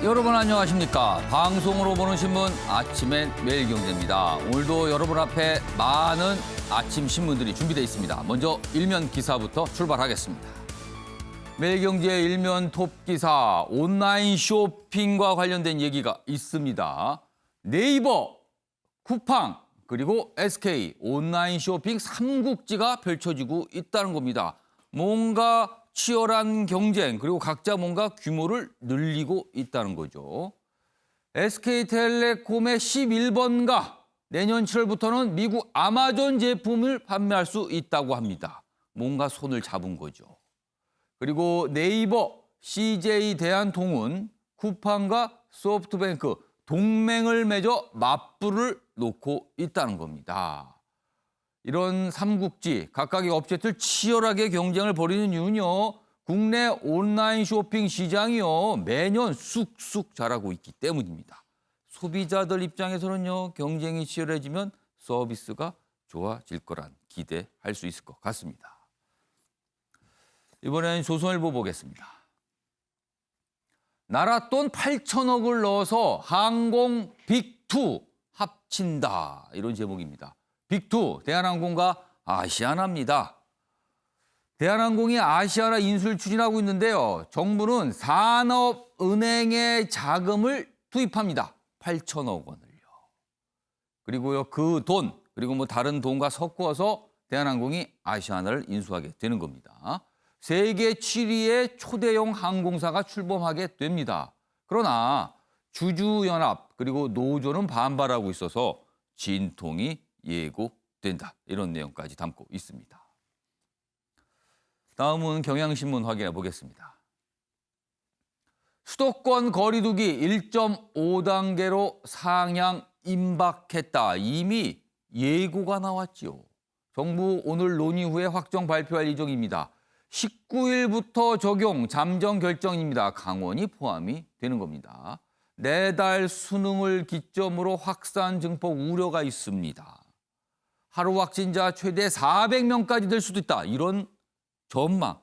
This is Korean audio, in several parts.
여러분 안녕하십니까? 방송으로 보는 신문 아침엔 매일경제입니다. 오늘도 여러분 앞에 많은 아침 신문들이 준비되어 있습니다. 먼저 일면 기사부터 출발하겠습니다. 매일경제 일면 톱 기사, 온라인 쇼핑과 관련된 얘기가 있습니다. 네이버, 쿠팡, 그리고 SK 온라인 쇼핑 삼국지가 펼쳐지고 있다는 겁니다. 뭔가 치열한 경쟁, 그리고 각자 뭔가 규모를 늘리고 있다는 거죠. SK텔레콤의 11번가 내년 7월부터는 미국 아마존 제품을 판매할 수 있다고 합니다. 뭔가 손을 잡은 거죠. 그리고 네이버, CJ 대한통운, 쿠팡과 소프트뱅크 동맹을 맺어 맞불을 놓고 있다는 겁니다. 이런 삼국지, 각각의 업체들 치열하게 경쟁을 벌이는 이유는요. 국내 온라인 쇼핑 시장이요. 매년 쑥쑥 자라고 있기 때문입니다. 소비자들 입장에서는요. 경쟁이 치열해지면 서비스가 좋아질 거란 기대할 수 있을 것 같습니다. 이번엔 조선일보 보겠습니다. 나라 돈 8천억을 넣어서 항공 빅2 합친다. 이런 제목입니다. 빅2, 대한항공과 아시아나입니다. 대한항공이 아시아나 인수를 추진하고 있는데요. 정부는 산업은행에 자금을 투입합니다. 8천억 원을요. 그리고요, 그 돈, 그리고 뭐 다른 돈과 섞어서 대한항공이 아시아나를 인수하게 되는 겁니다. 세계 7위의 초대형 항공사가 출범하게 됩니다. 그러나 주주연합 그리고 노조는 반발하고 있어서 진통이 예고된다. 이런 내용까지 담고 있습니다. 다음은 경향신문 확인해 보겠습니다. 수도권 거리두기 1.5단계로 상향 임박했다. 이미 예고가 나왔지요. 정부 오늘 논의 후에 확정 발표할 예정입니다. 19일부터 적용 잠정 결정입니다. 강원이 포함이 되는 겁니다. 내달 수능을 기점으로 확산 증폭 우려가 있습니다. 하루 확진자 최대 400명까지 될 수도 있다. 이런 전망,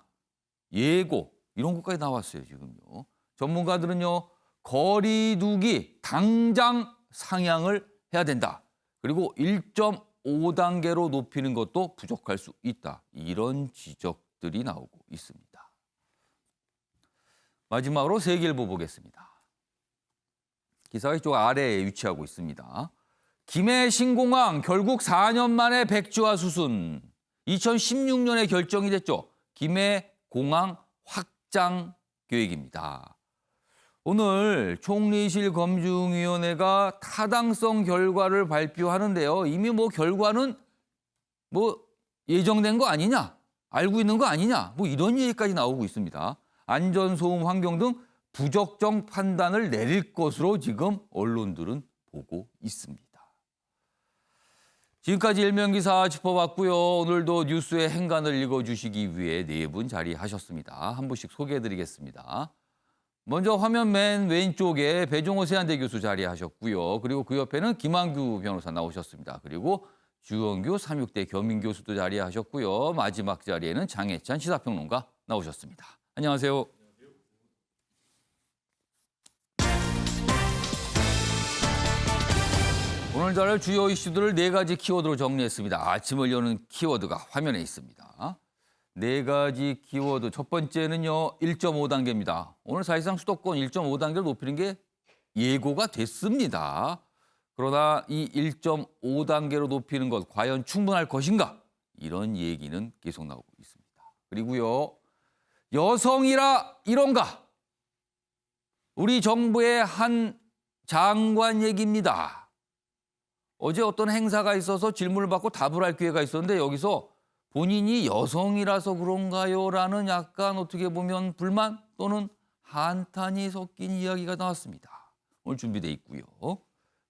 예고 이런 것까지 나왔어요. 지금요. 전문가들은요. 거리두기 당장 상향을 해야 된다. 그리고 1.5단계로 높이는 것도 부족할 수 있다. 이런 지적들이 나오고 있습니다. 마지막으로 세계일보 보겠습니다. 기사가 이쪽 아래에 위치하고 있습니다. 김해 신공항 결국 4년 만에 백지화 수순. 2016년에 결정이 됐죠. 김해 공항 확장 계획입니다. 오늘 총리실 검증위원회가 타당성 결과를 발표하는데요. 이미 뭐 결과는 예정된 거 아니냐, 알고 있는 거 아니냐, 이런 얘기까지 나오고 있습니다. 안전소음 환경 등 부적정 판단을 내릴 것으로 지금 언론들은 보고 있습니다. 지금까지 일면기사 짚어봤고요. 오늘도 뉴스의 행간을 읽어주시기 위해 네 분 자리하셨습니다. 한 분씩 소개해드리겠습니다. 먼저 화면 맨 왼쪽에 배종호 세한대 교수 자리하셨고요. 그리고 그 옆에는 김한규 변호사 나오셨습니다. 그리고 주영규 삼육대 겸임교수도 자리하셨고요. 마지막 자리에는 장혜찬 시사평론가 나오셨습니다. 안녕하세요. 오늘 다룰 주요 이슈들을 네 가지 키워드로 정리했습니다. 아침을 여는 키워드가 화면에 있습니다. 네 가지 키워드. 첫 번째는요. 1.5단계입니다. 오늘 사실상 수도권 1.5단계를 높이는 게 예고가 됐습니다. 그러나 이 1.5단계로 높이는 것 과연 충분할 것인가? 이런 얘기는 계속 나오고 있습니다. 그리고요. 여성이라 이런가? 우리 정부의 한 장관 얘기입니다. 어제 어떤 행사가 있어서 질문을 받고 답을 할 기회가 있었는데 여기서 본인이 여성이라서 그런가요? 라는 약간 어떻게 보면 불만 또는 한탄이 섞인 이야기가 나왔습니다. 오늘 준비돼 있고요.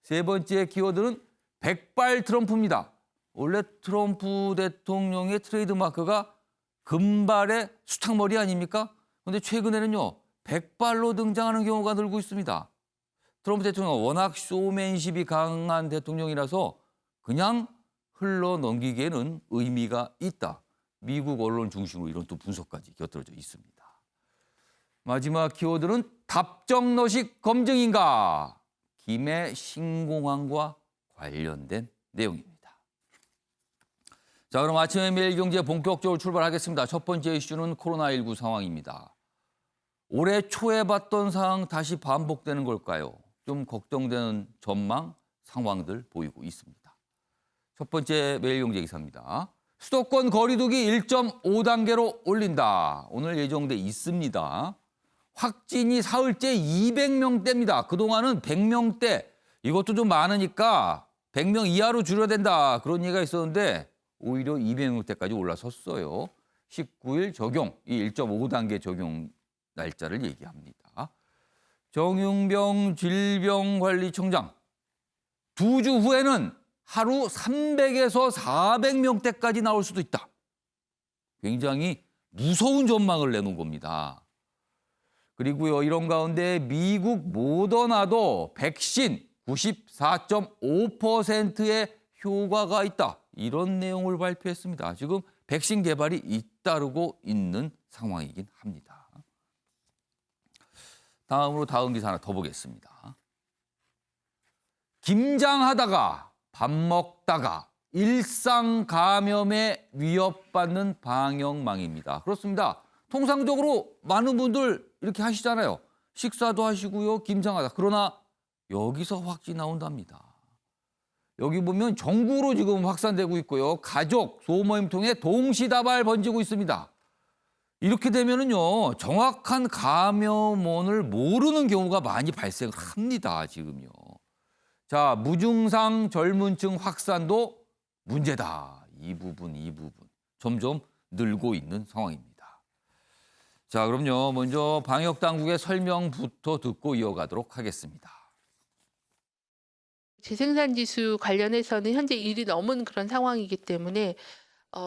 세 번째 키워드는 백발 트럼프입니다. 원래 트럼프 대통령의 트레이드마크가 금발의 수탉머리 아닙니까? 그런데 최근에는요. 백발로 등장하는 경우가 늘고 있습니다. 트럼프 대통령은 워낙 쇼맨십이 강한 대통령이라서 그냥 흘러넘기기에는 의미가 있다. 미국 언론 중심으로 이런 또 분석까지 곁들여져 있습니다. 마지막 키워드는 답정너식 검증인가? 김해 신공항과 관련된 내용입니다. 자, 그럼 아침에 매일경제 본격적으로 출발하겠습니다. 첫 번째 이슈는 코로나19 상황입니다. 올해 초에 봤던 상황 다시 반복되는 걸까요? 좀 걱정되는 전망, 상황들 보이고 있습니다. 첫 번째 매일경제 기사입니다. 수도권 거리두기 1.5단계로 올린다. 오늘 예정돼 있습니다. 확진이 사흘째 200명대입니다. 그동안은 100명대, 이것도 좀 많으니까 100명 이하로 줄여야 된다. 그런 얘기가 있었는데 오히려 200명대까지 올라섰어요. 19일 적용, 이 1.5단계 적용 날짜를 얘기합니다. 정윤병 질병관리청장, 2주 후에는 하루 300에서 400명대까지 나올 수도 있다. 굉장히 무서운 전망을 내놓은 겁니다. 그리고요, 이런 가운데 미국 모더나도 백신 94.5%의 효과가 있다. 이런 내용을 발표했습니다. 지금 백신 개발이 잇따르고 있는 상황이긴 합니다. 다음으로 다음 기사 하나 더 보겠습니다. 김장하다가 밥 먹다가 일상 감염에 위협받는 방역망입니다. 그렇습니다. 통상적으로 많은 분들 이렇게 하시잖아요. 식사도 하시고요, 김장하다. 그러나 여기서 확진이 나온답니다. 여기 보면 전국으로 지금 확산되고 있고요. 가족, 소모임 통해 동시다발 번지고 있습니다. 이렇게 되면은요, 정확한 감염원을 모르는 경우가 많이 발생을 합니다, 지금요. 자, 무증상 젊은층 확산도 문제다. 이 부분 점점 늘고 있는 상황입니다. 자, 그럼요. 먼저 방역 당국의 설명부터 듣고 이어가도록 하겠습니다. 재생산 지수 관련해서는 현재 1이 넘은 그런 상황이기 때문에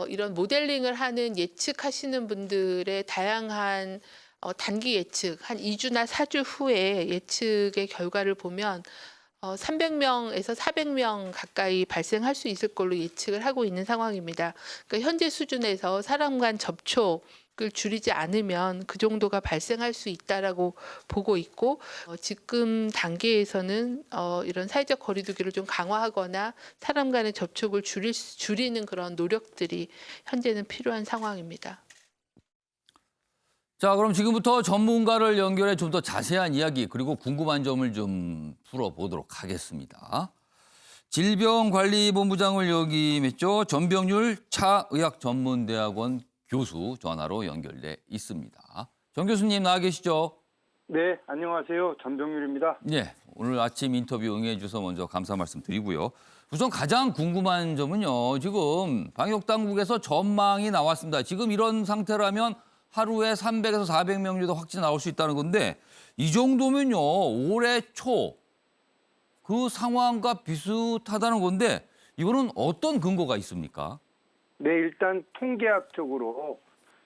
이런 모델링을 하는 예측하시는 분들의 다양한 단기 예측, 한 2주나 4주 후에 예측의 결과를 보면 300명에서 400명 가까이 발생할 수 있을 걸로 예측을 하고 있는 상황입니다. 그러니까 현재 수준에서 사람 간 접촉을 줄이지 않으면 그 정도가 발생할 수 있다라고 보고 있고 지금 단계에서는 이런 사회적 거리두기를 좀 강화하거나 사람 간의 접촉을 줄이는 그런 노력들이 현재는 필요한 상황입니다. 자, 그럼 지금부터 전문가를 연결해 좀 더 자세한 이야기 그리고 궁금한 점을 좀 풀어보도록 하겠습니다. 질병관리본부장을 역임했죠. 전병률 차의학전문대학원 교수 전화로 연결돼 있습니다. 정 교수님 나와 계시죠? 네, 안녕하세요. 전병률입니다. 네, 오늘 아침 인터뷰 응해 주셔서 먼저 감사 말씀 드리고요. 우선 가장 궁금한 점은요. 지금 방역당국에서 전망이 나왔습니다. 지금 이런 상태라면 하루에 300에서 400명 정도 확진 나올 수 있다는 건데 이 정도면요. 올해 초 그 상황과 비슷하다는 건데 이거는 어떤 근거가 있습니까? 네, 일단 통계학적으로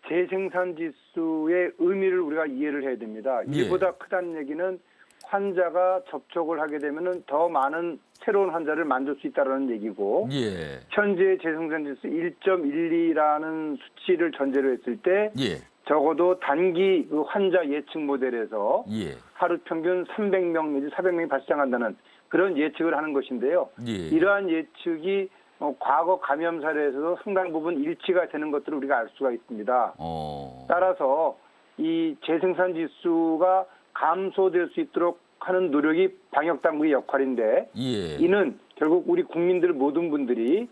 재생산 지수의 의미를 우리가 이해를 해야 됩니다. 예. 이보다 크다는 얘기는 환자가 접촉을 하게 되면 더 많은 새로운 환자를 만들 수 있다는 얘기고 예. 현재 재생산 지수 1.12라는 수치를 전제로 했을 때 예. 적어도 단기 그 환자 예측 모델에서 예. 하루 평균 300명 내지 400명이 발생한다는 그런 예측을 하는 것인데요. 예. 이러한 예측이 과거 감염 사례에서도 상당 부분 일치가 되는 것들을 우리가 알 수가 있습니다. 따라서 이 재생산 지수가 감소될 수 있도록 하는 노력이 방역당국의 역할인데 예. 이는 결국 우리 국민들 모든 분들이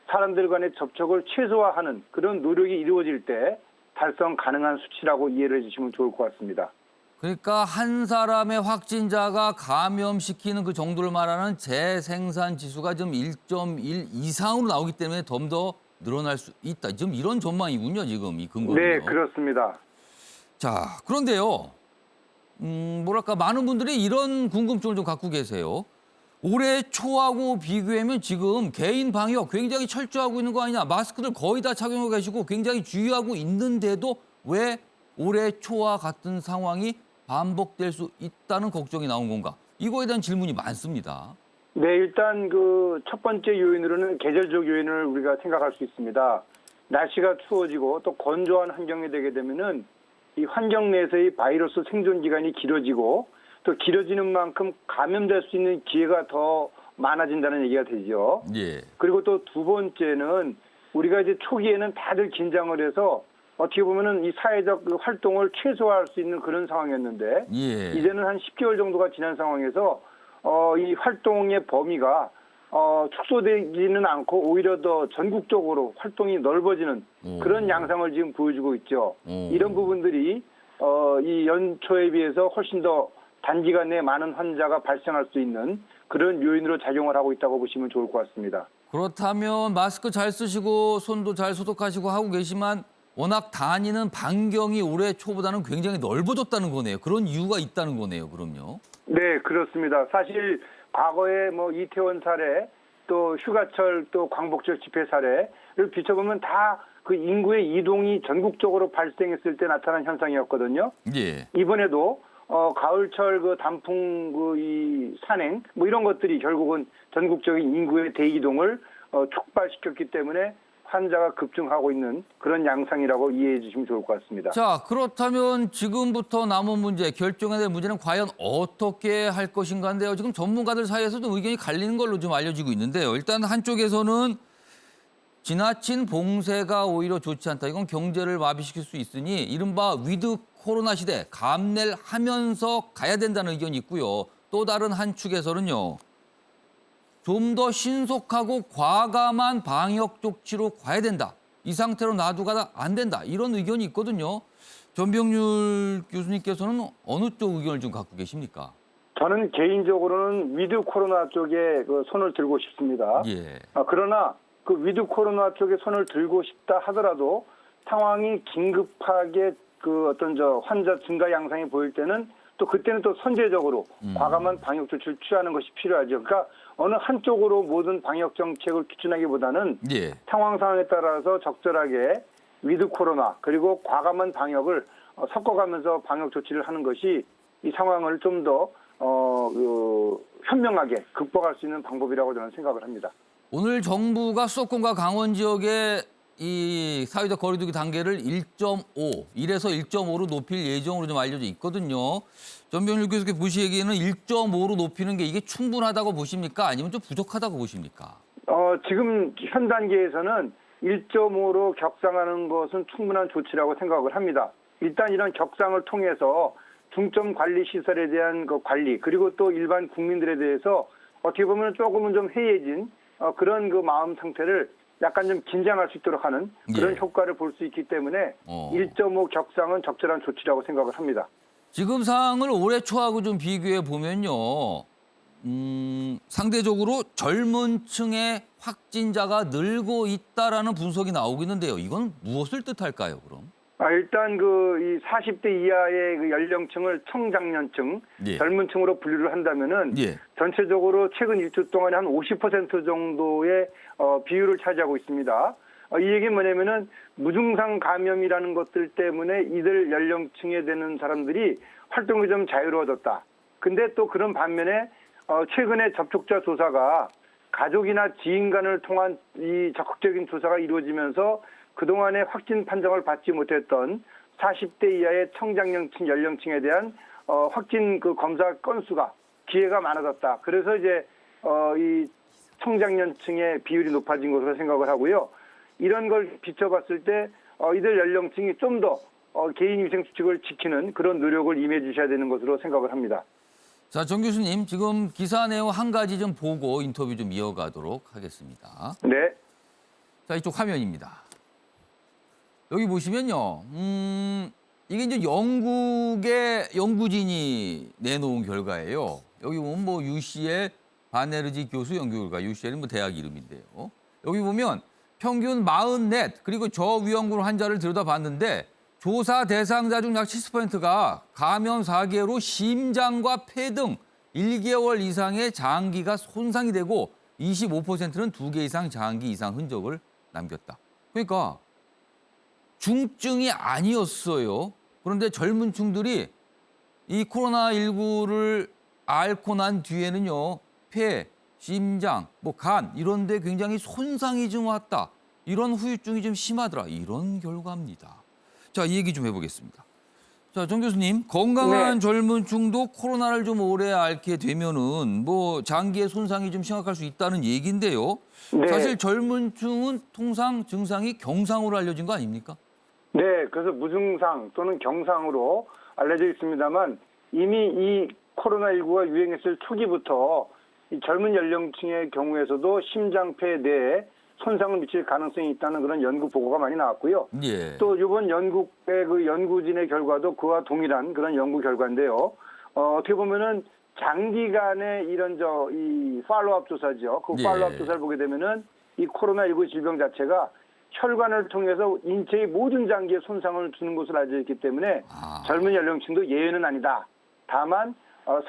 사람들 간의 접촉을 최소화하는 그런 노력이 이루어질 때 달성 가능한 수치라고 이해를 해주시면 좋을 것 같습니다. 그러니까 한 사람의 확진자가 감염시키는 그 정도를 말하는 재생산 지수가 지금 1.1 이상으로 나오기 때문에 좀 더 늘어날 수 있다. 지금 이런 전망이군요, 지금 이 근거는요. 네, 그렇습니다. 자, 그런데요. 뭐랄까 많은 분들이 이런 궁금증을 좀 갖고 계세요. 올해 초하고 비교하면 지금 개인 방역 굉장히 철저하고 있는 거 아니냐. 마스크들 거의 다 착용하고 계시고 굉장히 주의하고 있는데도 왜 올해 초와 같은 상황이 반복될 수 있다는 걱정이 나온 건가? 이거에 대한 질문이 많습니다. 네, 일단 그 첫 번째 요인으로는 계절적 요인을 우리가 생각할 수 있습니다. 날씨가 추워지고 또 건조한 환경이 되게 되면은 이 환경 내에서의 바이러스 생존 기간이 길어지고 또 길어지는 만큼 감염될 수 있는 기회가 더 많아진다는 얘기가 되죠. 예. 그리고 또 두 번째는 우리가 이제 초기에는 다들 긴장을 해서 어떻게 보면은 이 사회적 그 활동을 최소화할 수 있는 그런 상황이었는데 예. 이제는 한 10개월 정도가 지난 상황에서 이 활동의 범위가 축소되지는 않고 오히려 더 전국적으로 활동이 넓어지는 그런 양상을 지금 보여주고 있죠. 이런 부분들이 이 연초에 비해서 훨씬 더 단기간 내에 많은 환자가 발생할 수 있는 그런 요인으로 작용을 하고 있다고 보시면 좋을 것 같습니다. 그렇다면 마스크 잘 쓰시고 손도 잘 소독하시고 하고 계시만 워낙 다니는 반경이 올해 초보다는 굉장히 넓어졌다는 거네요. 그런 이유가 있다는 거네요. 그럼요. 네, 그렇습니다. 사실 과거에 뭐 이태원 사례, 또 휴가철, 또 광복절 집회 사례를 비춰보면 다 그 인구의 이동이 전국적으로 발생했을 때 나타난 현상이었거든요. 예. 이번에도 가을철 그 단풍 그 이 산행 뭐 이런 것들이 결국은 전국적인 인구의 대이동을 촉발시켰기 때문에 환자가 급증하고 있는 그런 양상이라고 이해해 주시면 좋을 것 같습니다. 자, 그렇다면 지금부터 남은 문제, 결정해야 될 문제는 과연 어떻게 할 것인가인데요. 지금 전문가들 사이에서도 의견이 갈리는 걸로 좀 알려지고 있는데요. 일단 한쪽에서는 지나친 봉쇄가 오히려 좋지 않다. 이건 경제를 마비시킬 수 있으니 이른바 위드 코로나 시대 감내를 하면서 가야 된다는 의견이 있고요. 또 다른 한 축에서는요. 좀 더 신속하고 과감한 방역 조치로 가야 된다. 이 상태로 놔두가 안 된다. 이런 의견이 있거든요. 전병률 교수님께서는 어느 쪽 의견을 좀 갖고 계십니까? 저는 개인적으로는 위드 코로나 쪽에 그 손을 들고 싶습니다. 예. 그러나 그 위드 코로나 쪽에 손을 들고 싶다 하더라도 상황이 긴급하게 그 어떤 환자 증가 양상이 보일 때는 또 그때는 또 선제적으로 과감한 방역 조치를 취하는 것이 필요하죠. 그러니까 어느 한쪽으로 모든 방역 정책을 추진하기보다는 예. 상황에 따라서 적절하게 위드 코로나 그리고 과감한 방역을 섞어가면서 방역 조치를 하는 것이 이 상황을 좀 더 현명하게 극복할 수 있는 방법이라고 저는 생각을 합니다. 오늘 정부가 수도권과 강원 지역의 이 사회적 거리두기 단계를 1.5, 1에서 1.5로 높일 예정으로 좀 알려져 있거든요. 전병률 교수께 보시기에는 1.5로 높이는 게 이게 충분하다고 보십니까? 아니면 좀 부족하다고 보십니까? 지금 현 단계에서는 1.5로 격상하는 것은 충분한 조치라고 생각을 합니다. 일단 이런 격상을 통해서 중점 관리 시설에 대한 그 관리 그리고 또 일반 국민들에 대해서 어떻게 보면 조금은 좀 해이해진 그런 그 마음 상태를 약간 좀 긴장할 수 있도록 하는 그런 예. 효과를 볼 수 있기 때문에 1.5 격상은 적절한 조치라고 생각을 합니다. 지금 상황을 올해 초하고 좀 비교해 보면요. 상대적으로 젊은 층의 확진자가 늘고 있다라는 분석이 나오고 있는데요. 이건 무엇을 뜻할까요, 그럼? 일단 이 40대 이하의 그 연령층을 청장년층, 예. 젊은 층으로 분류를 한다면은 예. 전체적으로 최근 일주 동안에 한 50% 정도의 비율을 차지하고 있습니다. 이 얘기는 뭐냐면은 무증상 감염이라는 것들 때문에 이들 연령층에 되는 사람들이 활동이 좀 자유로워졌다. 근데 또 그런 반면에 최근에 접촉자 조사가 가족이나 지인 간을 통한 이 적극적인 조사가 이루어지면서 그동안에 확진 판정을 받지 못했던 40대 이하의 청장년층 연령층에 대한 확진 그 검사 건수가 기회가 많아졌다. 그래서 이제 이 청장년층의 비율이 높아진 것으로 생각을 하고요. 이런 걸 비춰봤을 때 이들 연령층이 좀 더 개인위생 수칙을 지키는 그런 노력을 임해 주셔야 되는 것으로 생각을 합니다. 자, 정 교수님, 지금 기사 내용 한 가지 좀 보고 인터뷰 좀 이어가도록 하겠습니다. 네. 자, 이쪽 화면입니다. 여기 보시면요. 이게 이제 영국의 연구진이 내놓은 결과예요. 여기 보면 뭐 UCL 바네르지 교수 연구 결과, UCL은 뭐 대학 이름인데요. 여기 보면 평균 44 그리고 저위험군 환자를 들여다봤는데 조사 대상자 중 약 70%가 감염 4개로 심장과 폐 등 1개월 이상의 장기가 손상이 되고 25%는 2개 이상 장기 이상 흔적을 남겼다. 그러니까 중증이 아니었어요. 그런데 젊은 층들이 이 코로나19를 앓고 난 뒤에는요. 폐, 심장, 뭐 간 이런 데 굉장히 손상이 좀 왔다. 이런 후유증이 좀 심하더라. 이런 결과입니다. 자, 이 얘기 좀 해보겠습니다. 자, 정 교수님, 건강한 젊은 층도 코로나를 좀 오래 앓게 되면은 뭐 장기의 손상이 좀 심각할 수 있다는 얘기인데요. 네. 사실 젊은 층은 통상 증상이 경상으로 알려진 거 아닙니까? 네, 그래서 무증상 또는 경상으로 알려져 있습니다만 이미 이 코로나19가 유행했을 초기부터 이 젊은 연령층의 경우에서도 심장폐 뇌에 손상을 미칠 가능성이 있다는 그런 연구 보고가 많이 나왔고요. 예. 또 이번 영국의 그 연구진의 결과도 그와 동일한 그런 연구 결과인데요. 어떻게 보면은 장기간의 이런 이 팔로우업 조사죠. 그 예. 팔로우업 조사를 보게 되면은 이 코로나19 질병 자체가 혈관을 통해서 인체의 모든 장기에 손상을 주는 것으로 알려져 있기 때문에 젊은 연령층도 예외는 아니다. 다만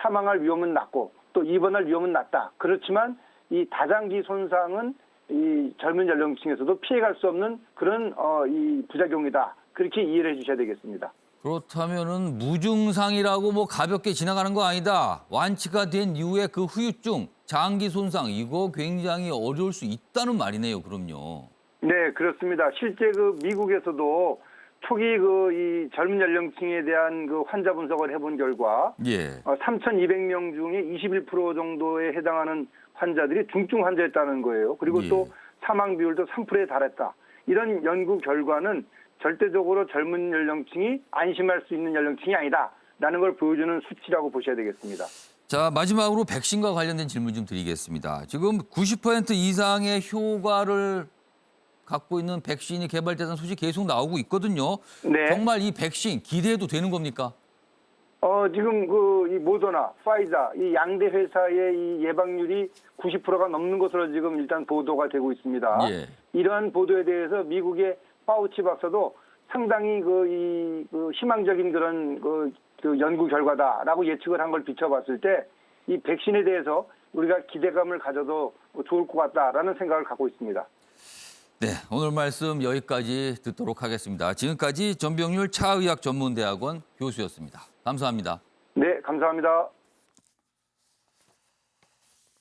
사망할 위험은 낮고 또 입원할 위험은 낮다. 그렇지만 이 다장기 손상은 이 젊은 연령층에서도 피해갈 수 없는 그런 이 부작용이다. 그렇게 이해를 해주셔야 되겠습니다. 그렇다면은 무증상이라고 뭐 가볍게 지나가는 거 아니다. 완치가 된 이후에 그 후유증, 장기 손상 이거 굉장히 어려울 수 있다는 말이네요. 그럼요. 네, 그렇습니다. 실제 그 미국에서도 초기 이 젊은 연령층에 대한 그 환자 분석을 해본 결과 예. 3,200명 중에 21% 정도에 해당하는 환자들이 중증 환자였다는 거예요. 그리고 예. 또 사망 비율도 3%에 달했다. 이런 연구 결과는 절대적으로 젊은 연령층이 안심할 수 있는 연령층이 아니다라는 걸 보여주는 수치라고 보셔야 되겠습니다. 자, 마지막으로 백신과 관련된 질문 좀 드리겠습니다. 지금 90% 이상의 효과를 갖고 있는 백신이 개발되는 소식 계속 나오고 있거든요. 네. 정말 이 백신 기대해도 되는 겁니까? 지금 이 모더나, 파이자 이 양대 회사의 이 예방률이 90%가 넘는 것으로 지금 일단 보도가 되고 있습니다. 예. 이러한 보도에 대해서 미국의 파우치 박사도 상당히 희망적인 그런 그 연구 결과다라고 예측을 한 걸 비춰봤을 때 이 백신에 대해서 우리가 기대감을 가져도 좋을 것 같다라는 생각을 갖고 있습니다. 네, 오늘 말씀 여기까지 듣도록 하겠습니다. 지금까지 전병률 차의학전문대학원 교수였습니다. 감사합니다. 네, 감사합니다.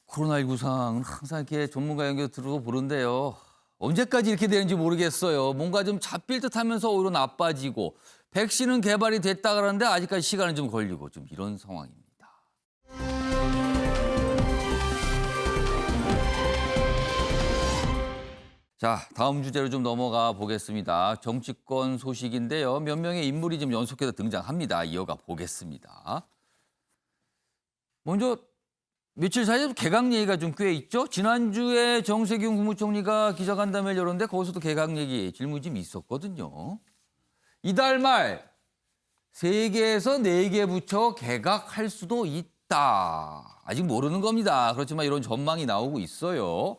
코로나19 상황은 항상 이렇게 전문가 연결 들어도 보는데요. 언제까지 이렇게 되는지 모르겠어요. 뭔가 좀 잡힐 듯 하면서 오히려 나빠지고 백신은 개발이 됐다 그러는데 아직까지 시간은 좀 걸리고 좀 이런 상황입니다. 자, 다음 주제로 좀 넘어가 보겠습니다. 정치권 소식인데요. 몇 명의 인물이 좀 연속해서 등장합니다. 이어가 보겠습니다. 먼저 며칠 사이에 개각 얘기가 좀 꽤 있죠. 지난주에 정세균 국무총리가 기자간담회를 열었는데 거기서도 개각 얘기 질문이 좀 있었거든요. 이달 말 3개에서 4개 부처 개각할 수도 있다. 아직 모르는 겁니다. 그렇지만 이런 전망이 나오고 있어요.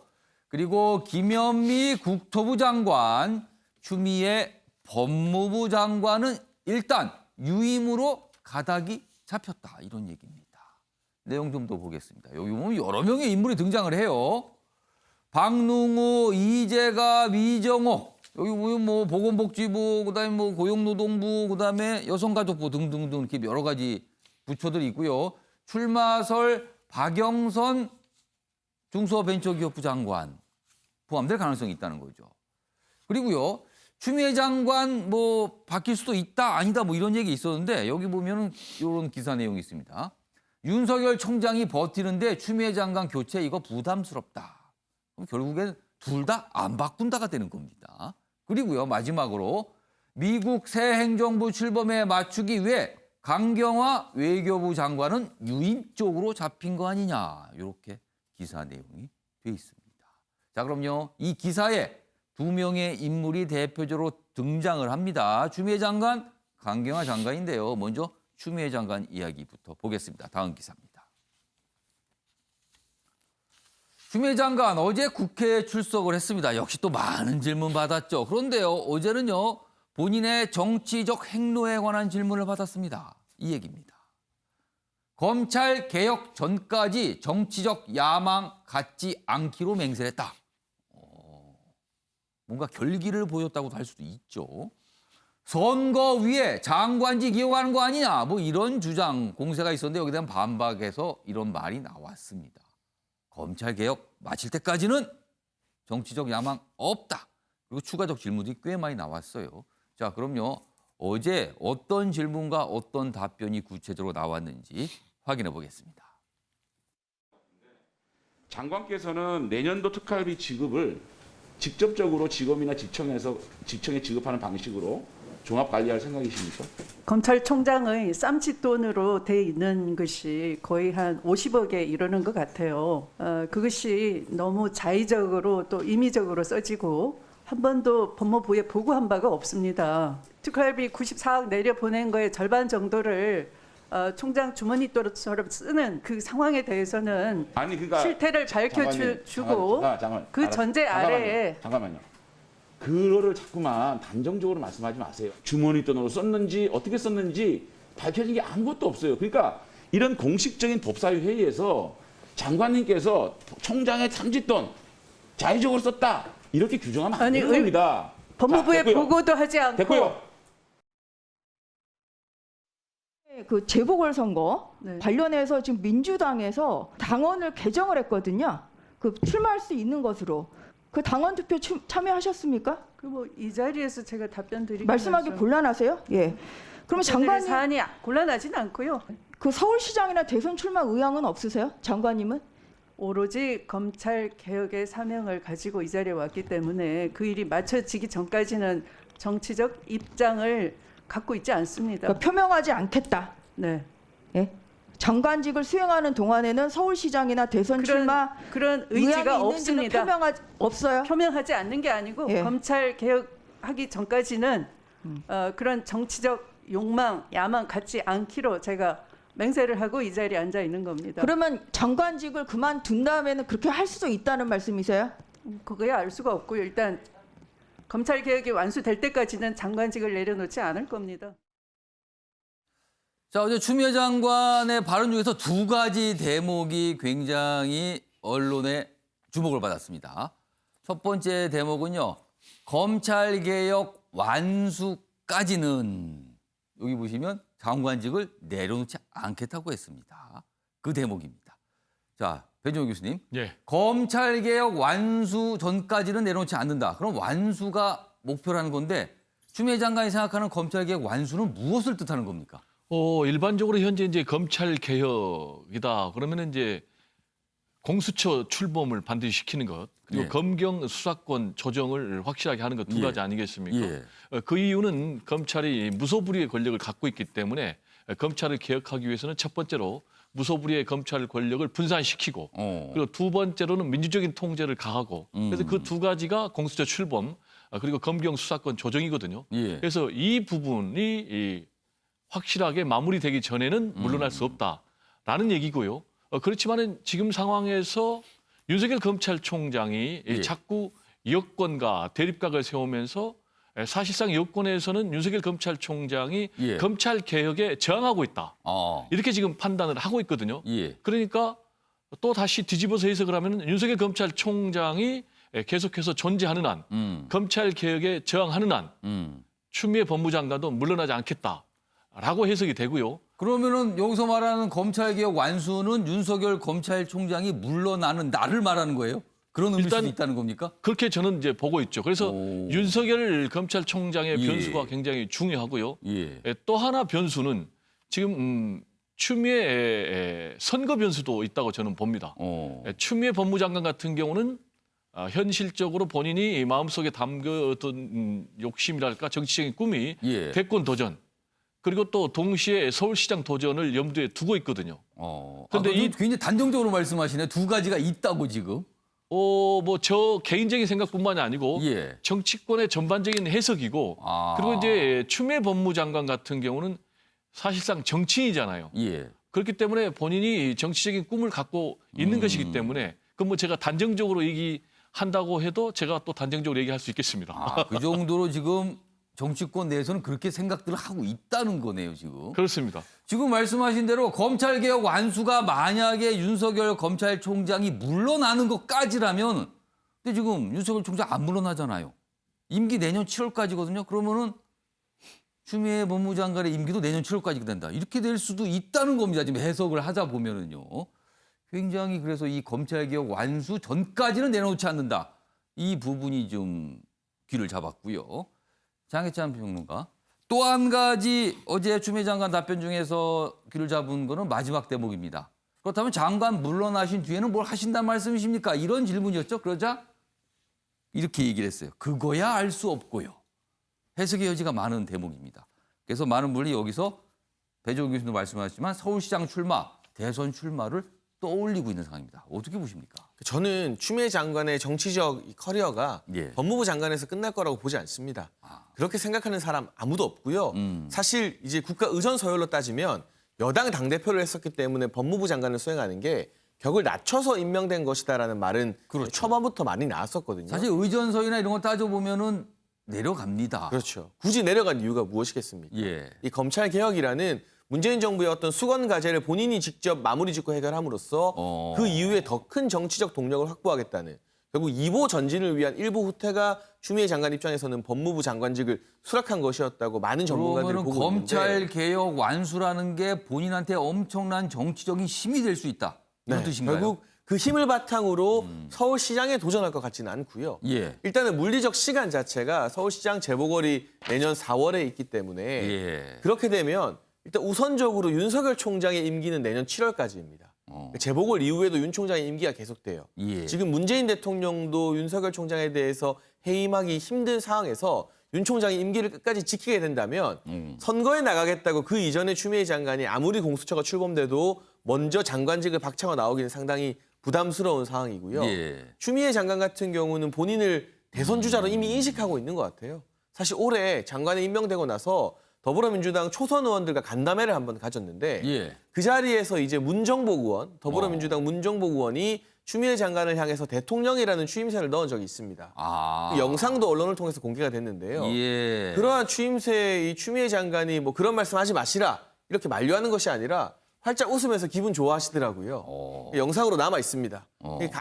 그리고 김현미 국토부 장관, 추미애 법무부 장관은 일단 유임으로 가닥이 잡혔다. 이런 얘기입니다. 내용 좀 더 보겠습니다. 여기 보면 여러 명의 인물이 등장을 해요. 박능우, 이재갑, 이정옥, 여기 보면 뭐 보건복지부, 그다음에 뭐 고용노동부, 그다음에 여성가족부 등등등 이렇게 여러 가지 부처들이 있고요. 출마설 박영선 중소벤처기업부 장관 포함될 가능성이 있다는 거죠. 그리고요. 추미애 장관 뭐 바뀔 수도 있다 아니다 뭐 이런 얘기 있었는데 여기 보면은 이런 기사 내용이 있습니다. 윤석열 총장이 버티는데 추미애 장관 교체 이거 부담스럽다. 그럼 결국엔 둘 다 안 바꾼다가 되는 겁니다. 그리고요. 마지막으로 미국 새 행정부 출범에 맞추기 위해 강경화 외교부 장관은 유임 쪽으로 잡힌 거 아니냐. 이렇게 기사 내용이 돼 있습니다. 자, 그럼요. 이 기사에 2명의 인물이 대표적으로 등장을 합니다. 추미애 장관, 강경화 장관인데요. 먼저 추미애 장관 이야기부터 보겠습니다. 다음 기사입니다. 추미애 장관 어제 국회에 출석을 했습니다. 역시 또 많은 질문 받았죠. 그런데요. 어제는요. 본인의 정치적 행로에 관한 질문을 받았습니다. 이 얘기입니다. 검찰 개혁 전까지 정치적 야망 갖지 않기로 맹세했다. 뭔가 결기를 보였다고도 할 수도 있죠. 선거위에 장관직 이용하는 거 아니냐. 뭐 이런 주장 공세가 있었는데 여기에 대한 반박에서 이런 말이 나왔습니다. 검찰 개혁 마칠 때까지는 정치적 야망 없다. 그리고 추가적 질문이 꽤 많이 나왔어요. 자, 그럼요. 어제 어떤 질문과 어떤 답변이 구체적으로 나왔는지 확인해 보겠습니다. 장관께서는 내년도 특활비 지급을 직접적으로 지검이나 지청에 지급하는 방식으로 종합 관리할 생각이십니까? 검찰총장의 쌈짓돈으로 돼 있는 것이 거의 한 50억에 이르는 것 같아요. 그것이 너무 자의적으로 또 임의적으로 써지고 한 번도 법무부에 보고한 바가 없습니다. 특활비 94억 내려보낸 거의 절반 정도를 총장 주머니돈처럼 쓰는 그 상황에 대해서는 아니 그러니까 실태를 밝혀주고 그 전제 아래에 잠깐만요. 그거를 자꾸만 단정적으로 말씀하지 마세요. 주머니 돈으로 썼는지 어떻게 썼는지 밝혀진 게 아무것도 없어요. 그러니까 이런 공식적인 법사위 회의에서 장관님께서 총장의 탐짓돈 자의적으로 썼다 이렇게 규정하면 안 되는 겁니다. 법무부에 자, 됐고요. 보고도 하지 않고 됐고요. 그 재보궐선거 네. 관련해서 지금 민주당에서 당원을 개정을 했거든요. 그 출마할 수 있는 것으로. 그 당원 투표 참여하셨습니까? 그 뭐 이 자리에서 제가 답변 드리기 말씀하기 곤란하세요? 예. 그러면 장관님 사안이 곤란하진 않고요. 그 서울시장이나 대선 출마 의향은 없으세요? 장관님은? 오로지 검찰 개혁의 사명을 가지고 이 자리에 왔기 때문에 그 일이 맞춰지기 전까지는 정치적 입장을 갖고 있지 않습니다. 그러니까 표명하지 않겠다. 네. 예. 장관직을 수행하는 동안에는 서울시장이나 대선 출마 그런 의향이 의지가 있는지는 없습니다. 없어요. 표명하지 않는 게 아니고 예. 검찰 개혁하기 전까지는 그런 정치적 욕망, 야망 갖지 않기로 제가 맹세를 하고 이 자리에 앉아 있는 겁니다. 그러면 장관직을 그만둔 다음에는 그렇게 할 수도 있다는 말씀이세요? 그거야 알 수가 없고요. 일단 검찰 개혁이 완수될 때까지는 장관직을 내려놓지 않을 겁니다. 자, 어제 추미애 장관의 발언 중에서 두 가지 대목이 굉장히 언론의 주목을 받았습니다. 첫 번째 대목은요. 검찰개혁 완수까지는 여기 보시면 장관직을 내려놓지 않겠다고 했습니다. 그 대목입니다. 자, 배종호 교수님. 예. 검찰개혁 완수 전까지는 내려놓지 않는다. 그럼 완수가 목표라는 건데 추미애 장관이 생각하는 검찰개혁 완수는 무엇을 뜻하는 겁니까? 일반적으로 현재 이제 검찰 개혁이다. 그러면은 이제 공수처 출범을 반드시 시키는 것, 그리고 예. 검경 수사권 조정을 확실하게 하는 것 두 예. 가지 아니겠습니까? 예. 그 이유는 검찰이 무소불위의 권력을 갖고 있기 때문에 검찰을 개혁하기 위해서는 첫 번째로 무소불위의 검찰 권력을 분산시키고 그리고 두 번째로는 민주적인 통제를 가하고 그래서 그 두 가지가 공수처 출범 그리고 검경 수사권 조정이거든요. 예. 그래서 이 부분이 확실하게 마무리되기 전에는 물러날 수 없다라는 얘기고요. 그렇지만은 지금 상황에서 윤석열 검찰총장이 예. 자꾸 여권과 대립각을 세우면서 사실상 여권에서는 윤석열 검찰총장이 예. 검찰 개혁에 저항하고 있다. 이렇게 지금 판단을 하고 있거든요. 예. 그러니까 또 다시 뒤집어서 해석을 하면 윤석열 검찰총장이 계속해서 존재하는 한, 검찰 개혁에 저항하는 한 추미애 법무장관도 물러나지 않겠다라고 해석이 되고요. 그러면은 여기서 말하는 검찰개혁 완수는 윤석열 검찰총장이 물러나는 날을 말하는 거예요? 그런 의미일 수도 일단 있다는 겁니까? 그렇게 저는 이제 보고 있죠. 그래서 윤석열 검찰총장의 예. 변수가 굉장히 중요하고요. 예. 또 하나 변수는 지금 추미애 선거 변수도 있다고 저는 봅니다. 추미애 법무장관 같은 경우는 현실적으로 본인이 마음속에 담겨둔 욕심이랄까 정치적인 꿈이 예. 대권 도전 그리고 또 동시에 서울시장 도전을 염두에 두고 있거든요. 근데 근데 이 굉장히 단정적으로 말씀하시네. 두 가지가 있다고 지금. 뭐 저 개인적인 생각뿐만이 아니고 예. 정치권의 전반적인 해석이고 그리고 이제 추미애 법무장관 같은 경우는 사실상 정치인이잖아요. 예. 그렇기 때문에 본인이 정치적인 꿈을 갖고 있는 것이기 때문에 그 뭐 제가 단정적으로 얘기한다고 해도 제가 또 단정적으로 얘기할 수 있겠습니다. 그 정도로 지금 정치권 내에서는 그렇게 생각들을 하고 있다는 거네요, 지금. 그렇습니다. 지금 말씀하신 대로 검찰개혁 완수가 만약에 윤석열 검찰총장이 물러나는 것까지라면 근데 지금 윤석열 총장 안 물러나잖아요. 임기 내년 7월까지거든요. 그러면은 추미애 법무장관의 임기도 내년 7월까지 된다. 이렇게 될 수도 있다는 겁니다. 지금 해석을 하자 보면은요. 굉장히 그래서 이 검찰개혁 완수 전까지는 내놓지 않는다. 이 부분이 좀 귀를 잡았고요. 장혜찬 평론가. 또 한 가지 어제 추미애 장관 답변 중에서 귀를 잡은 거는 마지막 대목입니다. 그렇다면 장관 물러나신 뒤에는 뭘 하신단 말씀이십니까? 이런 질문이었죠. 그러자 이렇게 얘기를 했어요. 그거야 알 수 없고요. 해석의 여지가 많은 대목입니다. 그래서 많은 분이 여기서 배종규 교수도 말씀하셨지만 서울시장 출마, 대선 출마를 떠올리고 있는 상황입니다. 어떻게 보십니까? 저는 추미애 장관의 정치적 커리어가 예. 법무부 장관에서 끝날 거라고 보지 않습니다. 그렇게 생각하는 사람 아무도 없고요. 사실 이제 국가 의전 서열로 따지면 여당 당대표를 했었기 때문에 법무부 장관을 수행하는 게 격을 낮춰서 임명된 것이다라는 말은 그렇죠. 초반부터 많이 나왔었거든요. 사실 의전서이나 이런 거 따져보면은 내려갑니다. 그렇죠. 굳이 내려간 이유가 무엇이겠습니까? 예. 이 검찰 개혁이라는 문재인 정부의 어떤 수건 과제를 본인이 직접 마무리 짓고 해결함으로써 그 이후에 더 큰 정치적 동력을 확보하겠다는 결국 2보 전진을 위한 일부 후퇴가 추미애 장관 입장에서는 법무부 장관직을 수락한 것이었다고 많은 전문가들이 그러면은 보고 검찰 있는데 개혁 완수라는 게 본인한테 엄청난 정치적인 힘이 될 수 있다. 이런 네, 뜻인가요? 결국 그 힘을 바탕으로 서울시장에 도전할 것 같지는 않고요. 예. 일단은 물리적 시간 자체가 서울시장 재보궐이 내년 4월에 있기 때문에 예. 그렇게 되면 일단 우선적으로 윤석열 총장의 임기는 내년 7월까지입니다. 재보궐 이후에도 윤 총장의 임기가 계속돼요. 예. 지금 문재인 대통령도 윤석열 총장에 대해서 해임하기 힘든 상황에서 윤 총장이 임기를 끝까지 지키게 된다면 선거에 나가겠다고 그 이전에 추미애 장관이 아무리 공수처가 출범돼도 먼저 장관직을 박차고 나오기는 상당히 부담스러운 상황이고요. 예. 추미애 장관 같은 경우는 본인을 대선 주자로 이미 인식하고 있는 것 같아요. 사실 올해 장관에 임명되고 나서 더불어민주당 초선 의원들과 간담회를 한번 가졌는데 예. 그 자리에서 이제 문정복 의원, 더불어민주당 문정복 의원이 추미애 장관을 향해서 대통령이라는 추임새를 넣은 적이 있습니다. 그 영상도 언론을 통해서 공개가 됐는데요. 예. 그러한 추임새에 이 추미애 장관이 뭐 그런 말씀하지 마시라 이렇게 만류하는 것이 아니라 활짝 웃으면서 기분 좋아하시더라고요. 영상으로 남아 있습니다.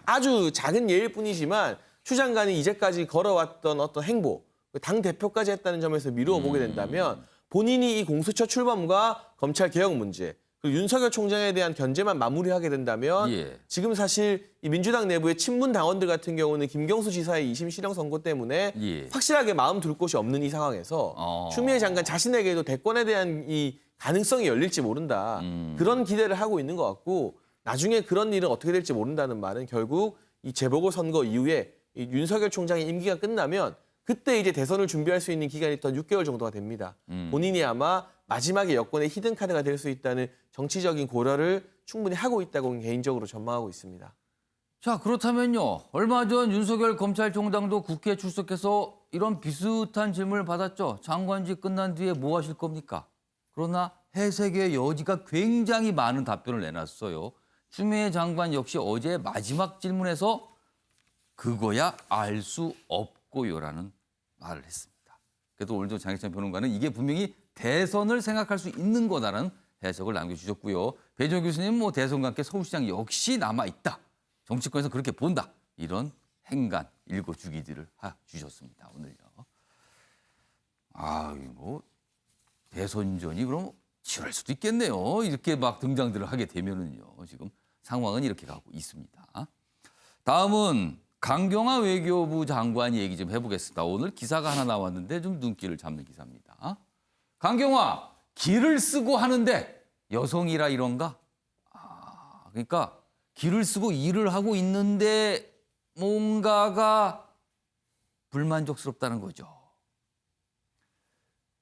아주 작은 예일 뿐이지만 추 장관이 이제까지 걸어왔던 어떤 행보, 당 대표까지 했다는 점에서 미루어 보게 된다면 본인이 이 공수처 출범과 검찰 개혁 문제, 그리고 윤석열 총장에 대한 견제만 마무리하게 된다면 예. 지금 사실 이 민주당 내부의 친문 당원들 같은 경우는 김경수 지사의 2심 실형 선고 때문에 예. 확실하게 마음 둘 곳이 없는 이 상황에서 추미애 장관 자신에게도 대권에 대한 이 가능성이 열릴지 모른다. 그런 기대를 하고 있는 것 같고 나중에 그런 일은 어떻게 될지 모른다는 말은 결국 이 재보궐 선거 이후에 이 윤석열 총장의 임기가 끝나면 그때 이제 대선을 준비할 수 있는 기간이 또 6개월 정도가 됩니다. 본인이 아마 마지막에 여권의 히든 카드가 될 수 있다는 정치적인 고려를 충분히 하고 있다고 개인적으로 전망하고 있습니다. 자, 그렇다면요. 얼마 전 윤석열 검찰총장도 국회에 출석해서 이런 비슷한 질문을 받았죠. 장관직 끝난 뒤에 뭐 하실 겁니까? 그러나 해석의 여지가 굉장히 많은 답변을 내놨어요. 추미애 장관 역시 어제 마지막 질문에서 그거야 알 수 없고요라는 말을 했습니다. 그래도 오늘도 장혜찬 변호사는 이게 분명히 대선을 생각할 수 있는 거다라는 해석을 남겨주셨고요. 배종규 교수님 뭐 대선과 함께 서울시장 역시 남아있다. 정치권에서 그렇게 본다. 이런 행간 읽어주기들을 해주셨습니다. 오늘요. 뭐 대선전이 그럼 치열할 수도 있겠네요. 이렇게 막 등장들을 하게 되면은요. 지금 상황은 이렇게 가고 있습니다. 다음은 강경화 외교부 장관 얘기 좀 해보겠습니다. 오늘 기사가 하나 나왔는데 좀 눈길을 잡는 기사입니다. 강경화 기를 쓰고 하는데 여성이라 이런가? 그러니까 기를 쓰고 일을 하고 있는데 뭔가가 불만족스럽다는 거죠.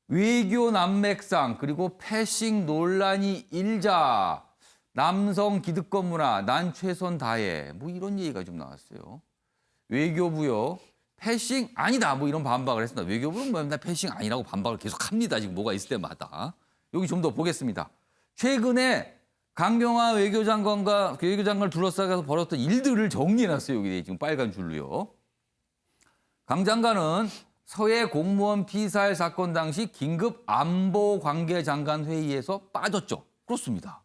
외교 난맥상 그리고 패싱 논란이 일자 남성 기득권 문화 난 최선 다해 뭐 이런 얘기가 좀 나왔어요. 외교부요. 패싱 아니다 뭐 이런 반박을 했습니다. 외교부는 뭐 맨날 패싱 아니라고 반박을 계속합니다. 지금 뭐가 있을 때마다. 여기 좀 더 보겠습니다. 최근에 강경화 외교장관과 외교장관을 둘러싸서 벌었던 일들을 정리해놨어요. 여기 지금 빨간 줄로요. 강 장관은 서해 공무원 피살 사건 당시 긴급 안보관계장관 회의에서 빠졌죠. 그렇습니다.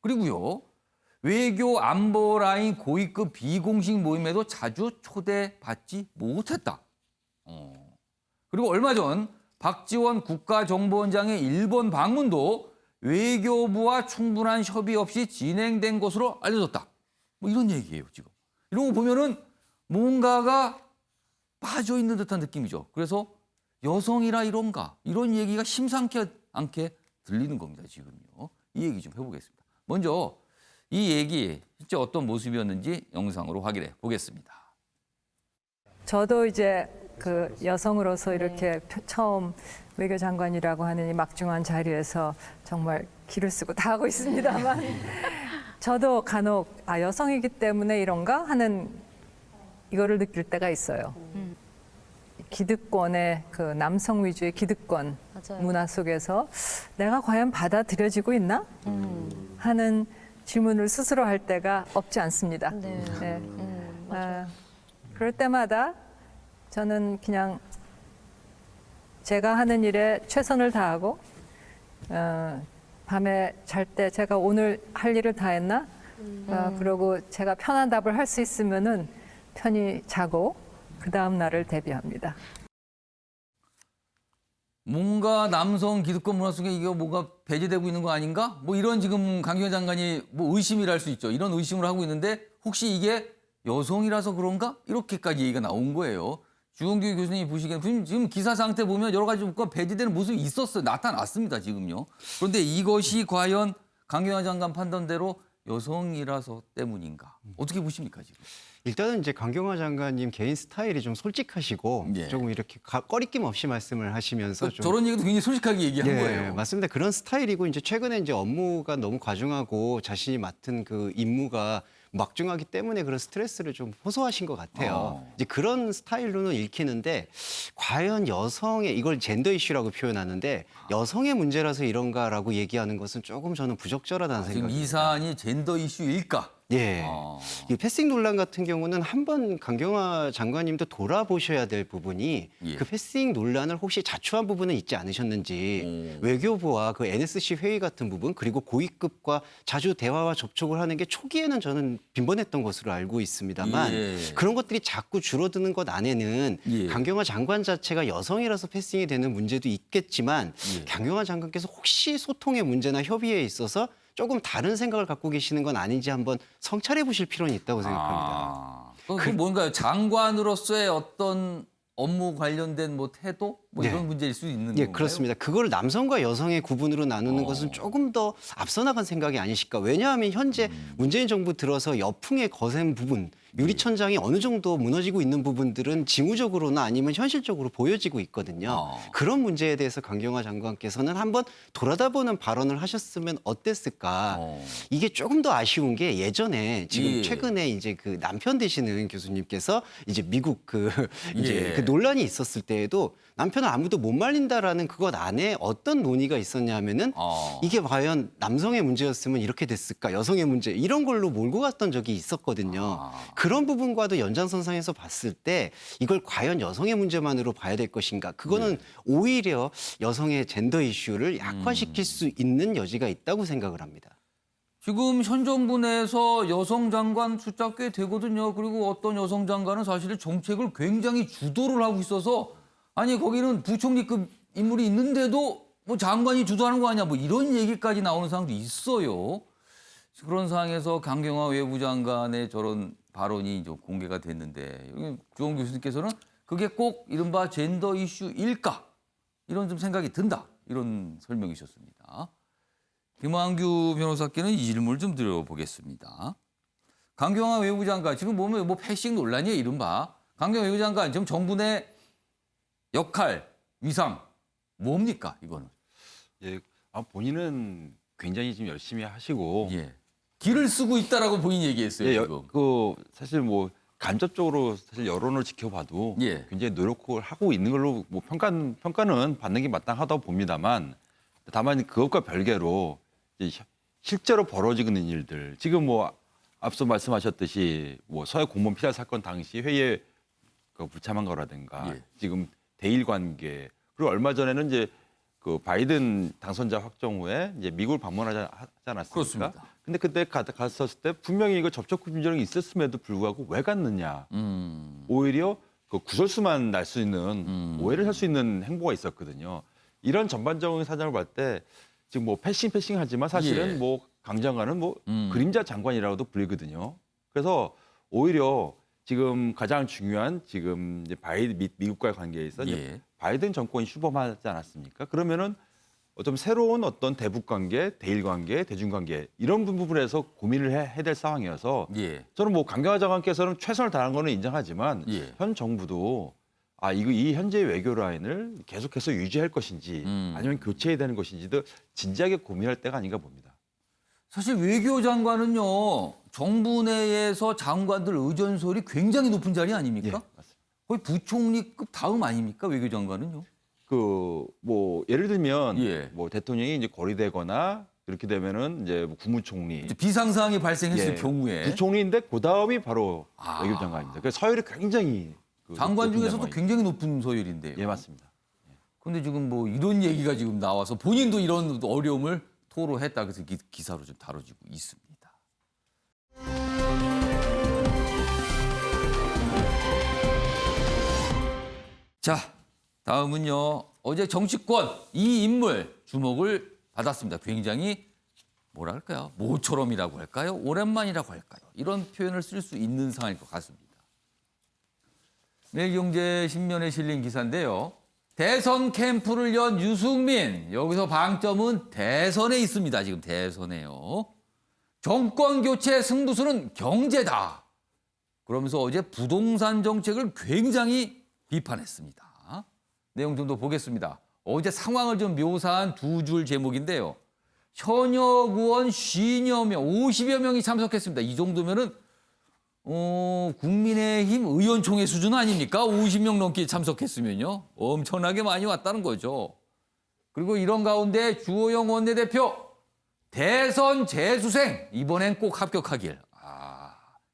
그리고요. 외교 안보라인 고위급 비공식 모임에도 자주 초대받지 못했다. 그리고 얼마 전 박지원 국가정보원장의 일본 방문도 외교부와 충분한 협의 없이 진행된 것으로 알려졌다. 뭐 이런 얘기예요, 지금. 이런 거 보면은 뭔가가 빠져 있는 듯한 느낌이죠. 그래서 여성이라 이런가 이런 얘기가 심상치 않게 들리는 겁니다. 지금요. 이 얘기 좀 해보겠습니다. 먼저 이 얘기 실제 어떤 모습이었는지 영상으로 확인해 보겠습니다. 저도 이제 그 여성으로서 이렇게 처음 외교장관이라고 하는 이 막중한 자리에서 정말 기를 쓰고 다 하고 있습니다만 저도 간혹 여성이기 때문에 이런가 하는 이거를 느낄 때가 있어요. 기득권의 그 남성 위주의 기득권 문화 속에서 내가 과연 받아들여지고 있나 하는 질문을 스스로 할 때가 없지 않습니다. 네. 그럴 때마다 저는 그냥 제가 하는 일에 최선을 다하고 밤에 잘 때 제가 오늘 할 일을 다 했나? 그리고 제가 편한 답을 할 수 있으면은 편히 자고 그 다음 날을 대비합니다. 뭔가 남성 기득권 문화 속에 이게 뭔가 배제되고 있는 거 아닌가? 뭐 이런 지금 강경화 장관이 뭐 의심이랄 수 있죠. 이런 의심을 하고 있는데 혹시 이게 여성이라서 그런가? 이렇게까지 얘기가 나온 거예요. 주홍규 교수님이 보시기에는 지금 기사 상태 보면 여러 가지 뭔가 배제되는 모습이 있었어요. 나타났습니다. 지금요. 그런데 이것이 과연 강경화 장관 판단대로 여성이라서 때문인가? 어떻게 보십니까 지금? 일단은 이제 강경화 장관님 개인 스타일이 좀 솔직하시고 예. 조금 이렇게 꺼리낌 없이 말씀을 하시면서 좀 저런 얘기도 굉장히 솔직하게 얘기한 예, 거예요. 맞습니다. 그런 스타일이고 이제 최근에 이제 업무가 너무 과중하고 자신이 맡은 그 임무가 막중하기 때문에 그런 스트레스를 좀 호소하신 것 같아요. 이제 그런 스타일로는 읽히는데 과연 여성의 이걸 젠더 이슈라고 표현하는데 여성의 문제라서 이런가라고 얘기하는 것은 조금 저는 부적절하다는 지금 생각이 이 사안이 젠더 이슈일까? 예. 이 패싱 논란 같은 경우는 한번 강경화 장관님도 돌아보셔야 될 부분이 예. 그 패싱 논란을 혹시 자초한 부분은 있지 않으셨는지 외교부와 그 NSC 회의 같은 부분 그리고 고위급과 자주 대화와 접촉을 하는 게 초기에는 저는 빈번했던 것으로 알고 있습니다만 예. 그런 것들이 자꾸 줄어드는 것 안에는 예. 강경화 장관 자체가 여성이라서 패싱이 되는 문제도 있겠지만 예. 강경화 장관께서 혹시 소통의 문제나 협의에 있어서 조금 다른 생각을 갖고 계시는 건 아닌지 한번 성찰해 보실 필요는 있다고 생각합니다. 그 뭔가요? 장관으로서의 어떤 업무 관련된 뭐 태도 뭐 네. 이런 문제일 수 있는 예, 건가요? 그렇습니다. 그걸 남성과 여성의 구분으로 나누는 것은 조금 더 앞서 나간 생각이 아니실까. 왜냐하면 현재 문재인 정부 들어서 여풍의 거센 부분, 유리천장이 어느 정도 무너지고 있는 부분들은 징후적으로나 아니면 현실적으로 보여지고 있거든요. 그런 문제에 대해서 강경화 장관께서는 한번 돌아다보는 발언을 하셨으면 어땠을까. 이게 조금 더 아쉬운 게 예전에 지금 예. 최근에 이제 그 남편 되시는 교수님께서 이제 미국 이제 예. 그 논란이 있었을 때에도 남편을 아무도 못 말린다라는 그것 안에 어떤 논의가 있었냐 하면은 이게 과연 남성의 문제였으면 이렇게 됐을까 여성의 문제 이런 걸로 몰고 갔던 적이 있었거든요. 그런 부분과도 연장선상에서 봤을 때 이걸 과연 여성의 문제만으로 봐야 될 것인가 그거는 오히려 여성의 젠더 이슈를 약화시킬 수 있는 여지가 있다고 생각을 합니다. 지금 현 정부 내에서 여성 장관 숫자 꽤 되거든요. 그리고 어떤 여성 장관은 사실 정책을 굉장히 주도를 하고 있어서 아니 거기는 부총리급 인물이 있는데도 뭐 장관이 주도하는 거 아니야 뭐 이런 얘기까지 나오는 상황도 있어요. 그런 상황에서 강경화 외무장관의 저런 발언이 이제 공개가 됐는데 주홍 교수님께서는 그게 꼭 이른바 젠더 이슈일까 이런 좀 생각이 든다 이런 설명이셨습니다. 김한규 변호사께는 이 질문을 좀 드려보겠습니다. 강경화 외무장관 지금 보면 뭐 패싱 논란이에요 이른바 강경화 외무장관 지금 정부 내 역할 위상 뭡니까 이거는? 예, 본인은 굉장히 지금 열심히 하시고 예. 길을 쓰고 있다라고 본인이 얘기했어요. 예, 지금. 사실 뭐 간접적으로 사실 여론을 지켜봐도 예. 굉장히 노력을 하고 있는 걸로 뭐 평가는 받는 게 마땅하다고 봅니다만 다만 그것과 별개로 이제 실제로 벌어지고 있는 일들 지금 뭐 앞서 말씀하셨듯이 뭐 서해 공무원 피살 사건 당시 회의에 그 불참한 거라든가 예. 지금 대일 관계 그리고 얼마 전에는 이제 그 바이든 당선자 확정 후에 이제 미국을 방문하지 않았습니까? 그렇습니다. 근데 그때 갔었을 때 분명히 이거 접촉 금지령이 있었음에도 불구하고 왜 갔느냐? 오히려 그 구설수만 날 수 있는 오해를 할 수 있는 행보가 있었거든요. 이런 전반적인 사정을 볼 때 지금 뭐 패싱하지만 사실은 예. 뭐 강 장관은 뭐 그림자 장관이라고도 불리거든요. 그래서 오히려 지금 가장 중요한 지금 이제 미국과의 관계에서 예. 바이든 정권이 출범하지 않았습니까? 그러면은 좀 새로운 어떤 대북 관계, 대일 관계, 대중 관계 이런 부분에서 고민을 해야 될 상황이어서 예. 저는 뭐 강경화 장관께서는 최선을 다한 거는 인정하지만 예. 현 정부도 이 현재의 외교 라인을 계속해서 유지할 것인지 아니면 교체해야 되는 것인지도 진지하게 고민할 때가 아닌가 봅니다. 사실 외교장관은요, 정부 내에서 장관들 의전설이 굉장히 높은 자리 아닙니까? 예, 맞습니다. 거의 부총리급 다음 아닙니까? 외교장관은요. 뭐 예를 들면 예. 뭐 대통령이 이제 거리되거나 이렇게 되면은 이제 뭐 국무총리 비상사항이 발생했을 예, 경우에 부총리인데 그 다음이 바로 외교장관입니다. 그래서 서열이 굉장히 장관 높은 중에서도 장관이죠. 굉장히 높은 서열인데요. 예, 맞습니다. 그런데 지금 뭐 이런 얘기가 지금 나와서 본인도 이런 어려움을 토로했다 그래서 기사로 좀 다뤄지고 있습니다. 자, 다음은요. 어제 정치권 이 인물 주목을 받았습니다. 굉장히 뭐라 할까요? 모처럼이라고 할까요? 오랜만이라고 할까요? 이런 표현을 쓸 수 있는 상황일 것 같습니다. 매일경제 신문에 실린 기사인데요. 대선 캠프를 연 유승민. 여기서 방점은 대선에 있습니다. 지금 대선에요. 정권 교체 승부수는 경제다. 그러면서 어제 부동산 정책을 굉장히 비판했습니다. 내용 좀 더 보겠습니다. 어제 상황을 좀 묘사한 두 줄 제목인데요. 현역 의원 50여 명, 50여 명이 참석했습니다. 이 정도면은 국민의힘 의원총회 수준 아닙니까? 50명 넘게 참석했으면요. 엄청나게 많이 왔다는 거죠. 그리고 이런 가운데 주호영 원내대표 대선 재수생 이번엔 꼭 합격하길.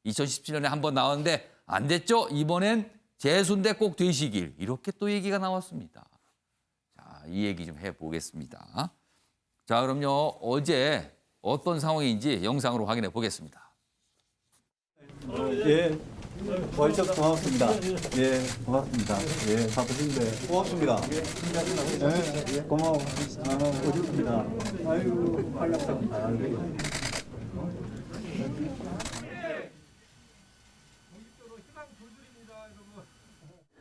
2017년에 한 번 나왔는데 안 됐죠? 이번엔 재수인데 꼭 되시길. 이렇게 또 얘기가 나왔습니다. 자, 이 얘기 좀 해보겠습니다. 자, 그럼요. 어제 어떤 상황인지 영상으로 확인해 보겠습니다. 예, 와주셔서 고맙습니다. 예, 고맙습니다. 예, 바쁘신데 고맙습니다. 예, 고마워. 오셨습니다. 아유, 반갑습니다.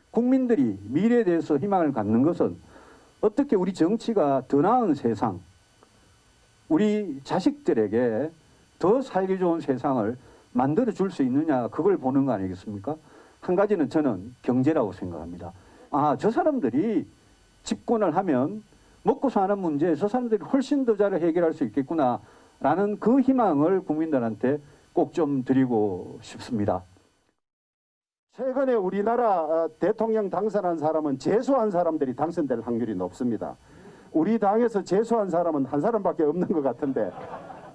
국민들이 미래에 대해서 희망을 갖는 것은 어떻게 우리 정치가 더 나은 세상, 우리 자식들에게 더 살기 좋은 세상을 만들어 줄 수 있느냐, 그걸 보는 거 아니겠습니까? 한 가지는 저는 경제라고 생각합니다. 저 사람들이 집권을 하면 먹고 사는 문제, 저 사람들이 훨씬 더 잘 해결할 수 있겠구나라는 그 희망을 국민들한테 꼭 좀 드리고 싶습니다. 최근에 우리나라 대통령 당선한 사람은 재수한 사람들이 당선될 확률이 높습니다. 우리 당에서 재수한 사람은 한 사람밖에 없는 것 같은데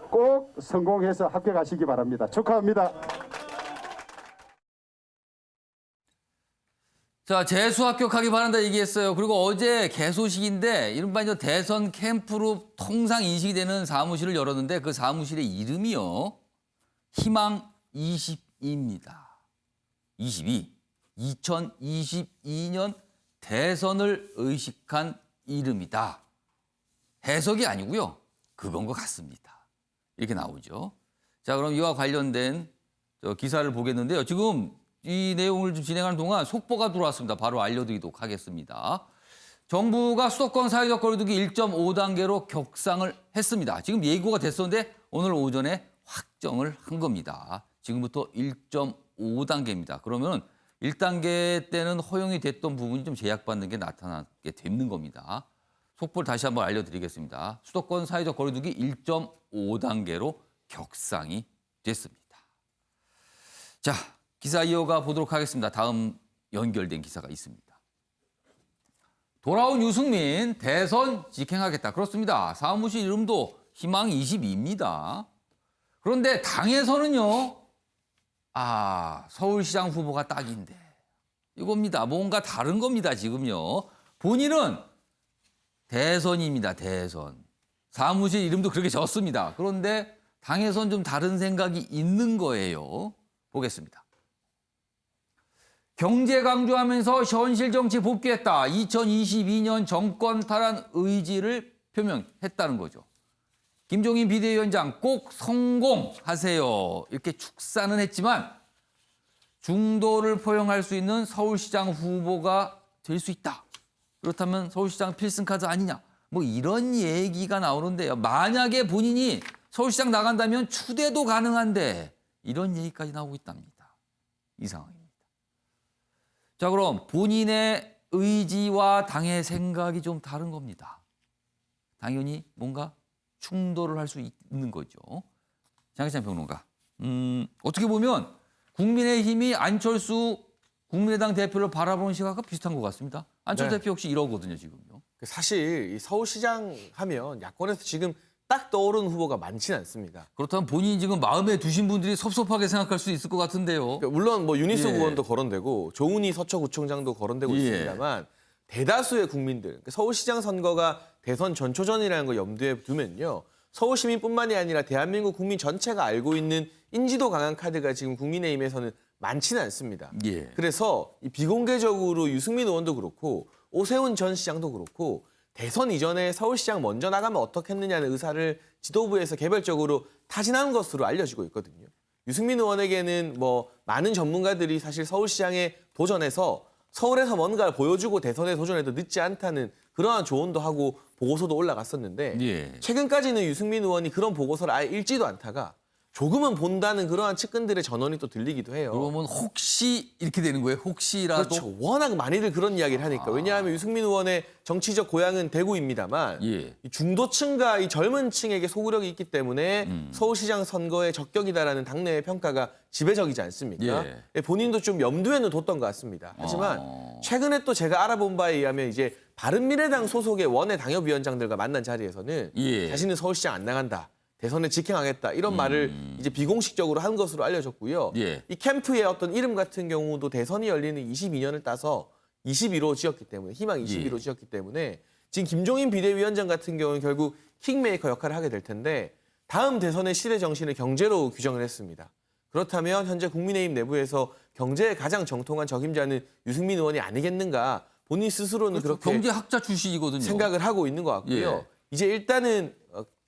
꼭 성공해서 합격하시기 바랍니다. 축하합니다. 자, 재수 합격하기 바란다 얘기했어요. 그리고 어제 개소식인데 이른바 이제 대선 캠프로 통상 인식이 되는 사무실을 열었는데 그 사무실의 이름이요. 희망 22입니다. 22. 2022년 대선을 의식한 이름이다. 해석이 아니고요. 그건 것 같습니다. 이렇게 나오죠. 자, 그럼 이와 관련된 기사를 보겠는데요. 지금 이 내용을 좀 진행하는 동안 속보가 들어왔습니다. 바로 알려드리도록 하겠습니다. 정부가 수도권 사회적 거리두기 1.5단계로 격상을 했습니다. 지금 예고가 됐었는데 오늘 오전에 확정을 한 겁니다. 지금부터 1.5단계입니다. 그러면 1단계 때는 허용이 됐던 부분이 좀 제약받는 게 나타나게 되는 겁니다. 속보를 다시 한번 알려드리겠습니다. 수도권 사회적 거리두기 1.5단계로 격상이 됐습니다. 자, 기사 이어가 보도록 하겠습니다. 다음 연결된 기사가 있습니다. 돌아온 유승민 대선 직행하겠다. 그렇습니다. 사무실 이름도 희망 22입니다. 그런데 당에서는요. 서울시장 후보가 딱인데. 이겁니다. 뭔가 다른 겁니다. 지금요. 본인은 대선입니다. 대선. 사무실 이름도 그렇게 적습니다. 그런데 당에선 좀 다른 생각이 있는 거예요. 보겠습니다. 경제 강조하면서 현실 정치 복귀했다. 2022년 정권 탈환 의지를 표명했다는 거죠. 김종인 비대위원장 꼭 성공하세요. 이렇게 축사는 했지만 중도를 포용할 수 있는 서울시장 후보가 될 수 있다. 그렇다면 서울시장 필승카드 아니냐? 뭐 이런 얘기가 나오는데요. 만약에 본인이 서울시장 나간다면 추대도 가능한데 이런 얘기까지 나오고 있답니다. 이 상황입니다. 자, 그럼 본인의 의지와 당의 생각이 좀 다른 겁니다. 당연히 뭔가 충돌을 할 수 있는 거죠. 장기찬 평론가. 어떻게 보면 국민의힘이 안철수 국민의당 대표를 바라보는 시각과 비슷한 것 같습니다. 안철수 대표 역시 이러거든요, 지금요. 사실 이 서울시장 하면 야권에서 지금 딱 떠오르는 후보가 많지는 않습니다. 그렇다면 본인이 지금 마음에 두신 분들이 섭섭하게 생각할 수 있을 것 같은데요. 그러니까 물론 뭐 윤희숙 예. 의원도 거론되고 조은희 서초구청장도 거론되고 예. 있습니다만 대다수의 국민들, 그러니까 서울시장 선거가 대선 전초전이라는 걸 염두에 두면요. 서울 시민뿐만이 아니라 대한민국 국민 전체가 알고 있는 인지도 강한 카드가 지금 국민의힘에서는 많지는 않습니다. 예. 그래서 이 비공개적으로 유승민 의원도 그렇고 오세훈 전 시장도 그렇고 대선 이전에 서울시장 먼저 나가면 어떻겠느냐는 의사를 지도부에서 개별적으로 타진한 것으로 알려지고 있거든요. 유승민 의원에게는 뭐 많은 전문가들이 사실 서울시장에 도전해서 서울에서 뭔가를 보여주고 대선에 도전해도 늦지 않다는 그러한 조언도 하고 보고서도 올라갔었는데 예. 최근까지는 유승민 의원이 그런 보고서를 아예 읽지도 않다가 조금은 본다는 그러한 측근들의 전언이 또 들리기도 해요. 그러면 혹시 이렇게 되는 거예요? 혹시라도? 그렇죠. 워낙 많이들 그런 이야기를 하니까. 왜냐하면 유승민 의원의 정치적 고향은 대구입니다만 예. 이 중도층과 이 젊은 층에게 소구력이 있기 때문에 서울시장 선거에 적격이다라는 당내의 평가가 지배적이지 않습니까? 예. 본인도 좀 염두에는 뒀던 것 같습니다. 하지만 최근에 또 제가 알아본 바에 의하면 이제 바른미래당 소속의 원외 당협위원장들과 만난 자리에서는 예. 자신은 서울시장 안 나간다. 대선에 직행하겠다 이런 말을 이제 비공식적으로 한 것으로 알려졌고요. 예. 이 캠프의 어떤 이름 같은 경우도 대선이 열리는 22년을 따서 21호 지었기 때문에 희망 21호 예. 지었기 때문에 지금 김종인 비대위원장 같은 경우는 결국 킹메이커 역할을 하게 될 텐데 다음 대선의 시대 정신을 경제로 규정을 했습니다. 그렇다면 현재 국민의힘 내부에서 경제에 가장 정통한 적임자는 유승민 의원이 아니겠는가 본인 스스로는 그렇죠. 그렇게 경제학자 출신이거든요. 생각을 하고 있는 것 같고요. 예. 이제 일단은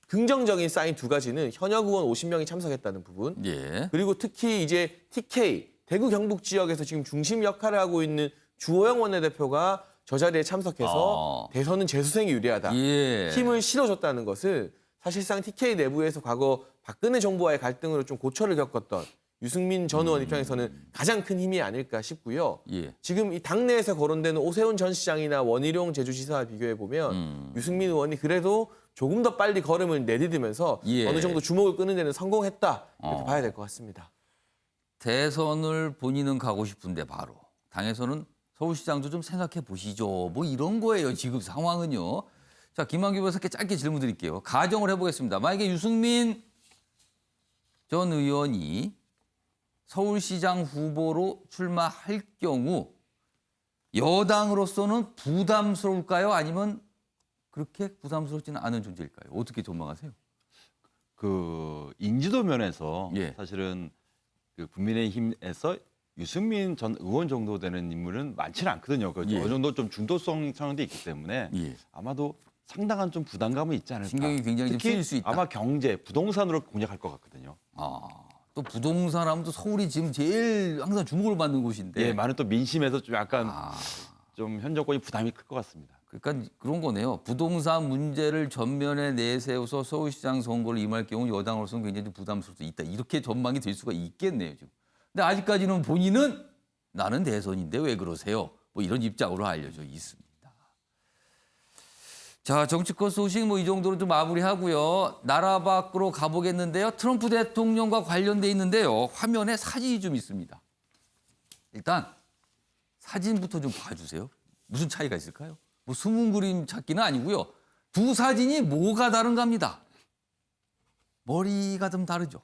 긍정적인 사인 두 가지는 현역 의원 50명이 참석했다는 부분. 예. 그리고 특히 이제 TK 대구 경북 지역에서 지금 중심 역할을 하고 있는 주호영 원내대표가 저 자리에 참석해서 대선은 재수생이 유리하다. 예. 힘을 실어줬다는 것은 사실상 TK 내부에서 과거 박근혜 정부와의 갈등으로 좀 고초를 겪었던 유승민 전 의원 입장에서는 가장 큰 힘이 아닐까 싶고요. 예. 지금 이 당내에서 거론되는 오세훈 전 시장이나 원희룡 제주지사와 비교해 보면 유승민 의원이 그래도 조금 더 빨리 걸음을 내디디면서 예. 어느 정도 주목을 끄는 데는 성공했다 이렇게 봐야 될 것 같습니다. 대선을 본인은 가고 싶은데 바로 당에서는 서울시장도 좀 생각해 보시죠. 뭐 이런 거예요. 지금 상황은요. 자, 김한규 변호사께 짧게 질문 드릴게요. 가정을 해보겠습니다. 만약에 유승민 전 의원이 서울시장 후보로 출마할 경우 여당으로서는 부담스러울까요? 아니면 그렇게 부담스럽지는 않은 존재일까요? 어떻게 전망하세요? 그 인지도 면에서 예. 사실은 그 국민의힘에서 유승민 전 의원 정도 되는 인물은 많지는 않거든요. 그 예. 어느 정도 좀 중도성 상황도 있기 때문에 예. 아마도 상당한 좀 부담감은 있지 않을까. 신경이 굉장히 좀 특히 쓰일 수 있다. 아마 경제, 부동산으로 공략할 것 같거든요. 또 부동산 하면 또 서울이 지금 제일 항상 주목을 받는 곳인데. 예, 많은 또 민심에서 좀 약간 좀 현 정권이 부담이 클 것 같습니다. 그러니까 그런 거네요. 부동산 문제를 전면에 내세워서 서울시장 선거를 임할 경우 여당으로서는 굉장히 부담스러울 수 있다. 이렇게 전망이 될 수가 있겠네요. 지금. 근데 아직까지는 본인은 나는 대선인데 왜 그러세요? 뭐 이런 입장으로 알려져 있습니다. 자, 정치권 소식 뭐 이 정도로 좀 마무리하고요. 나라 밖으로 가보겠는데요. 트럼프 대통령과 관련돼 있는데요. 화면에 사진이 좀 있습니다. 일단 사진부터 좀 봐주세요. 무슨 차이가 있을까요? 뭐 숨은 그림 찾기는 아니고요. 두 사진이 뭐가 다른가 합니다. 머리가 좀 다르죠.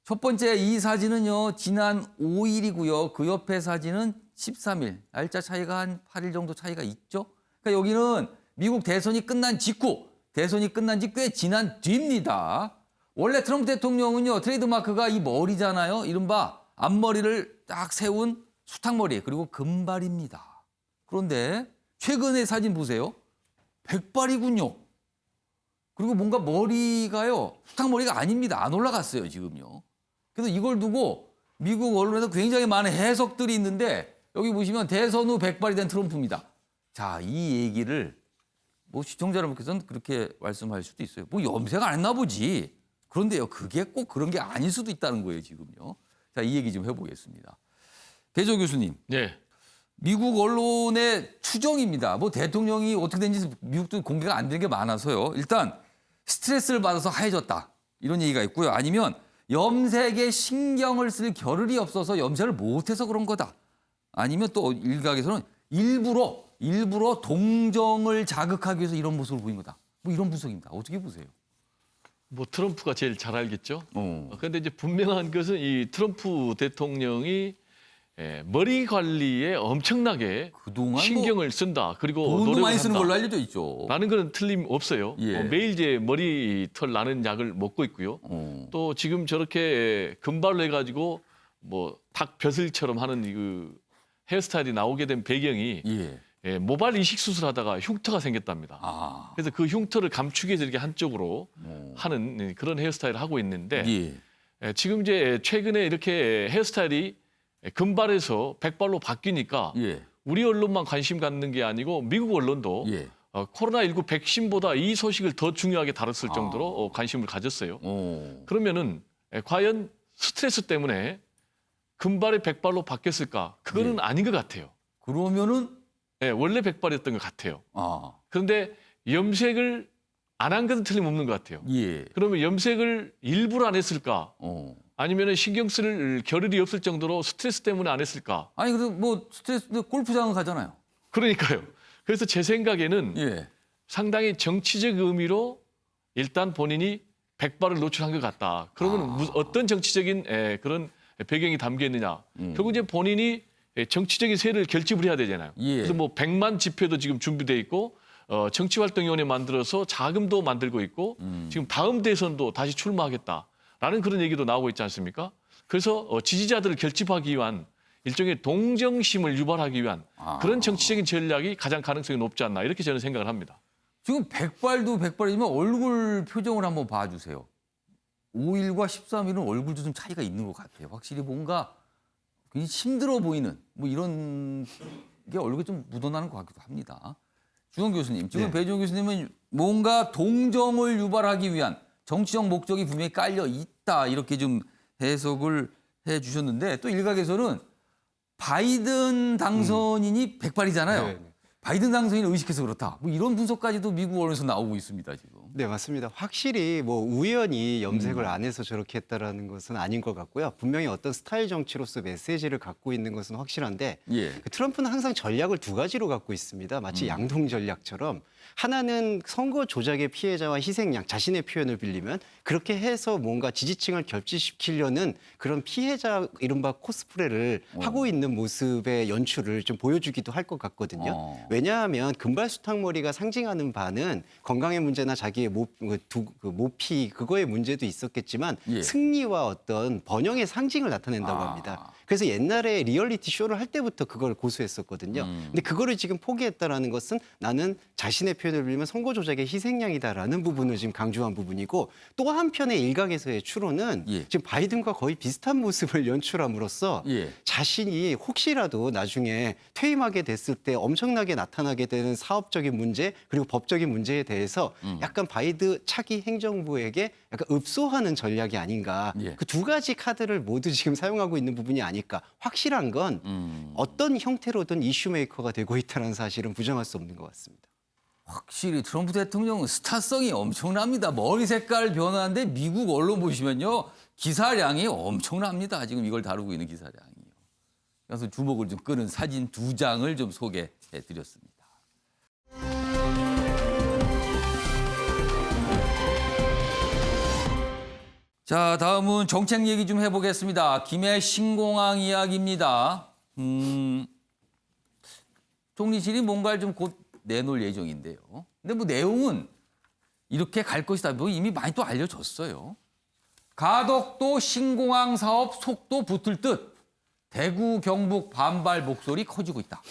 첫 번째 이 사진은요. 지난 5일이고요. 그 옆에 사진은 13일. 날짜 차이가 한 8일 정도 차이가 있죠. 그러니까 여기는 미국 대선이 끝난 직후, 대선이 끝난 지 꽤 지난 뒤입니다. 원래 트럼프 대통령은요. 트레이드마크가 이 머리잖아요. 이른바 앞머리를 딱 세운 수탉머리 그리고 금발입니다. 그런데 최근의 사진 보세요. 백발이군요. 그리고 뭔가 머리가요. 수탉머리가 아닙니다. 안 올라갔어요. 지금요. 그래서 이걸 두고 미국 언론에서 굉장히 많은 해석들이 있는데 여기 보시면 대선 후 백발이 된 트럼프입니다. 자, 이 얘기를 뭐 시청자 여러분께서는 그렇게 말씀할 수도 있어요. 뭐 염색 안 했나 보지. 그런데요, 그게 꼭 그런 게 아닐 수도 있다는 거예요, 지금요. 자, 이 얘기 좀 해보겠습니다. 배조 교수님. 네. 미국 언론의 추정입니다. 뭐 대통령이 어떻게 된지 미국도 공개가 안 되는 게 많아서요. 일단 스트레스를 받아서 하얘졌다. 이런 얘기가 있고요. 아니면 염색에 신경을 쓸 겨를이 없어서 염색을 못해서 그런 거다. 아니면 또 일각에서는 일부러 동정을 자극하기 위해서 이런 모습을 보인 거다. 뭐 이런 분석입니다. 어떻게 보세요? 뭐 트럼프가 제일 잘 알겠죠. 그런데 이제 분명한 것은 이 트럼프 대통령이 머리 관리에 엄청나게 신경을 쓴다. 그리고 돈도 노력을 많이 쓰는 한다. 걸로 알려져 있죠. 라는 건 틀림없어요. 예. 매일 이제 머리털 나는 약을 먹고 있고요. 또 지금 저렇게 금발로 해가지고 뭐 닭 벼슬처럼 하는 그 헤어스타일이 나오게 된 배경이 모발 이식 수술하다가 흉터가 생겼답니다. 그래서 그 흉터를 감추기 위해서 이렇게 한쪽으로 하는 그런 헤어스타일을 하고 있는데 지금 이제 최근에 이렇게 헤어스타일이 금발에서 백발로 바뀌니까 우리 언론만 관심 갖는 게 아니고 미국 언론도 코로나19 백신보다 이 소식을 더 중요하게 다뤘을 정도로 관심을 가졌어요. 그러면은 과연 스트레스 때문에 금발이 백발로 바뀌었을까? 그거는 아닌 것 같아요. 그러면은 원래 백발이었던 것 같아요. 그런데 염색을 안 한 것은 틀림없는 것 같아요. 그러면 염색을 일부러 안 했을까? 아니면 신경 쓸 겨를이 없을 정도로 스트레스 때문에 안 했을까? 아니 그래도 뭐 스트레스 골프장을 가잖아요. 그러니까요. 그래서 제 생각에는 상당히 정치적 의미로 일단 본인이 백발을 노출한 것 같다. 그러면 어떤 정치적인 그런 배경이 담겨 있느냐? 결국 이제 본인이 정치적인 세를 결집을 해야 되잖아요. 그래서 뭐 100만 지표도 지금 준비돼 있고 정치활동위원회 만들어서 자금도 만들고 있고 지금 다음 대선도 다시 출마하겠다라는 그런 얘기도 나오고 있지 않습니까? 그래서 지지자들을 결집하기 위한 일종의 동정심을 유발하기 위한 그런 정치적인 전략이 가장 가능성이 높지 않나 이렇게 저는 생각을 합니다. 지금 백발도 백발이지만 얼굴 표정을 한번 봐주세요. 5일과 13일은 얼굴도 좀 차이가 있는 것 같아요. 확실히 뭔가 굉장히 힘들어 보이는 뭐 이런 게 얼굴에 좀 묻어나는 것 같기도 합니다. 주영 교수님, 지금 배종 교수님은 뭔가 동정을 유발하기 위한 정치적 목적이 분명히 깔려 있다 이렇게 좀 해석을 해주셨는데 또 일각에서는 바이든 당선인이 백발이잖아요. 바이든 당선인을 의식해서 그렇다. 뭐 이런 분석까지도 미국 언론에서 나오고 있습니다, 지금. 네, 맞습니다. 확실히 뭐 우연히 염색을 안 해서 저렇게 했다라는 것은 아닌 것 같고요. 분명히 어떤 스타일 정치로서 메시지를 갖고 있는 것은 확실한데 그 트럼프는 항상 전략을 두 가지로 갖고 있습니다. 마치 양동 전략처럼 하나는 선거 조작의 피해자와 희생양, 자신의 표현을 빌리면 그렇게 해서 뭔가 지지층을 결집시키려는 그런 피해자 이른바 코스프레를 하고 있는 모습의 연출을 좀 보여주기도 할 것 같거든요. 왜냐하면 금발 수탉머리가 상징하는 바는 건강의 문제나 자기의 모피 그거의 문제도 있었겠지만 승리와 어떤 번영의 상징을 나타낸다고 합니다. 그래서 옛날에 리얼리티 쇼를 할 때부터 그걸 고수했었거든요. 근데 그거를 지금 포기했다라는 것은 나는 자신의 표현을 빌리면 선거 조작의 희생양이다라는 부분을 지금 강조한 부분이고 또 한편의 일각에서의 추론은 지금 바이든과 거의 비슷한 모습을 연출함으로써 자신이 혹시라도 나중에 퇴임하게 됐을 때 엄청나게 나타나게 되는 사업적인 문제 그리고 법적인 문제에 대해서 약간 바이든 차기 행정부에게 약간 읍소하는 전략이 아닌가. 그 두 가지 카드를 모두 지금 사용하고 있는 부분이 아닐까. 확실한 건 어떤 형태로든 이슈메이커가 되고 있다는 사실은 부정할 수 없는 것 같습니다. 확실히 트럼프 대통령은 스타성이 엄청납니다. 머리 색깔 변화인데 미국 언론 보시면요. 기사량이 엄청납니다. 지금 이걸 다루고 있는 기사량이요. 그래서 주목을 좀 끄는 사진 2장을 좀 소개해드렸습니다. 자, 다음은 정책 얘기 좀 해보겠습니다. 김해 신공항 이야기입니다. 총리실이 뭔가를 좀 곧 내놓을 예정인데요. 근데 뭐 내용은 이렇게 갈 것이다. 뭐 이미 많이 또 알려졌어요. 가덕도 신공항 사업 속도 붙을 듯 대구, 경북 반발 목소리 커지고 있다.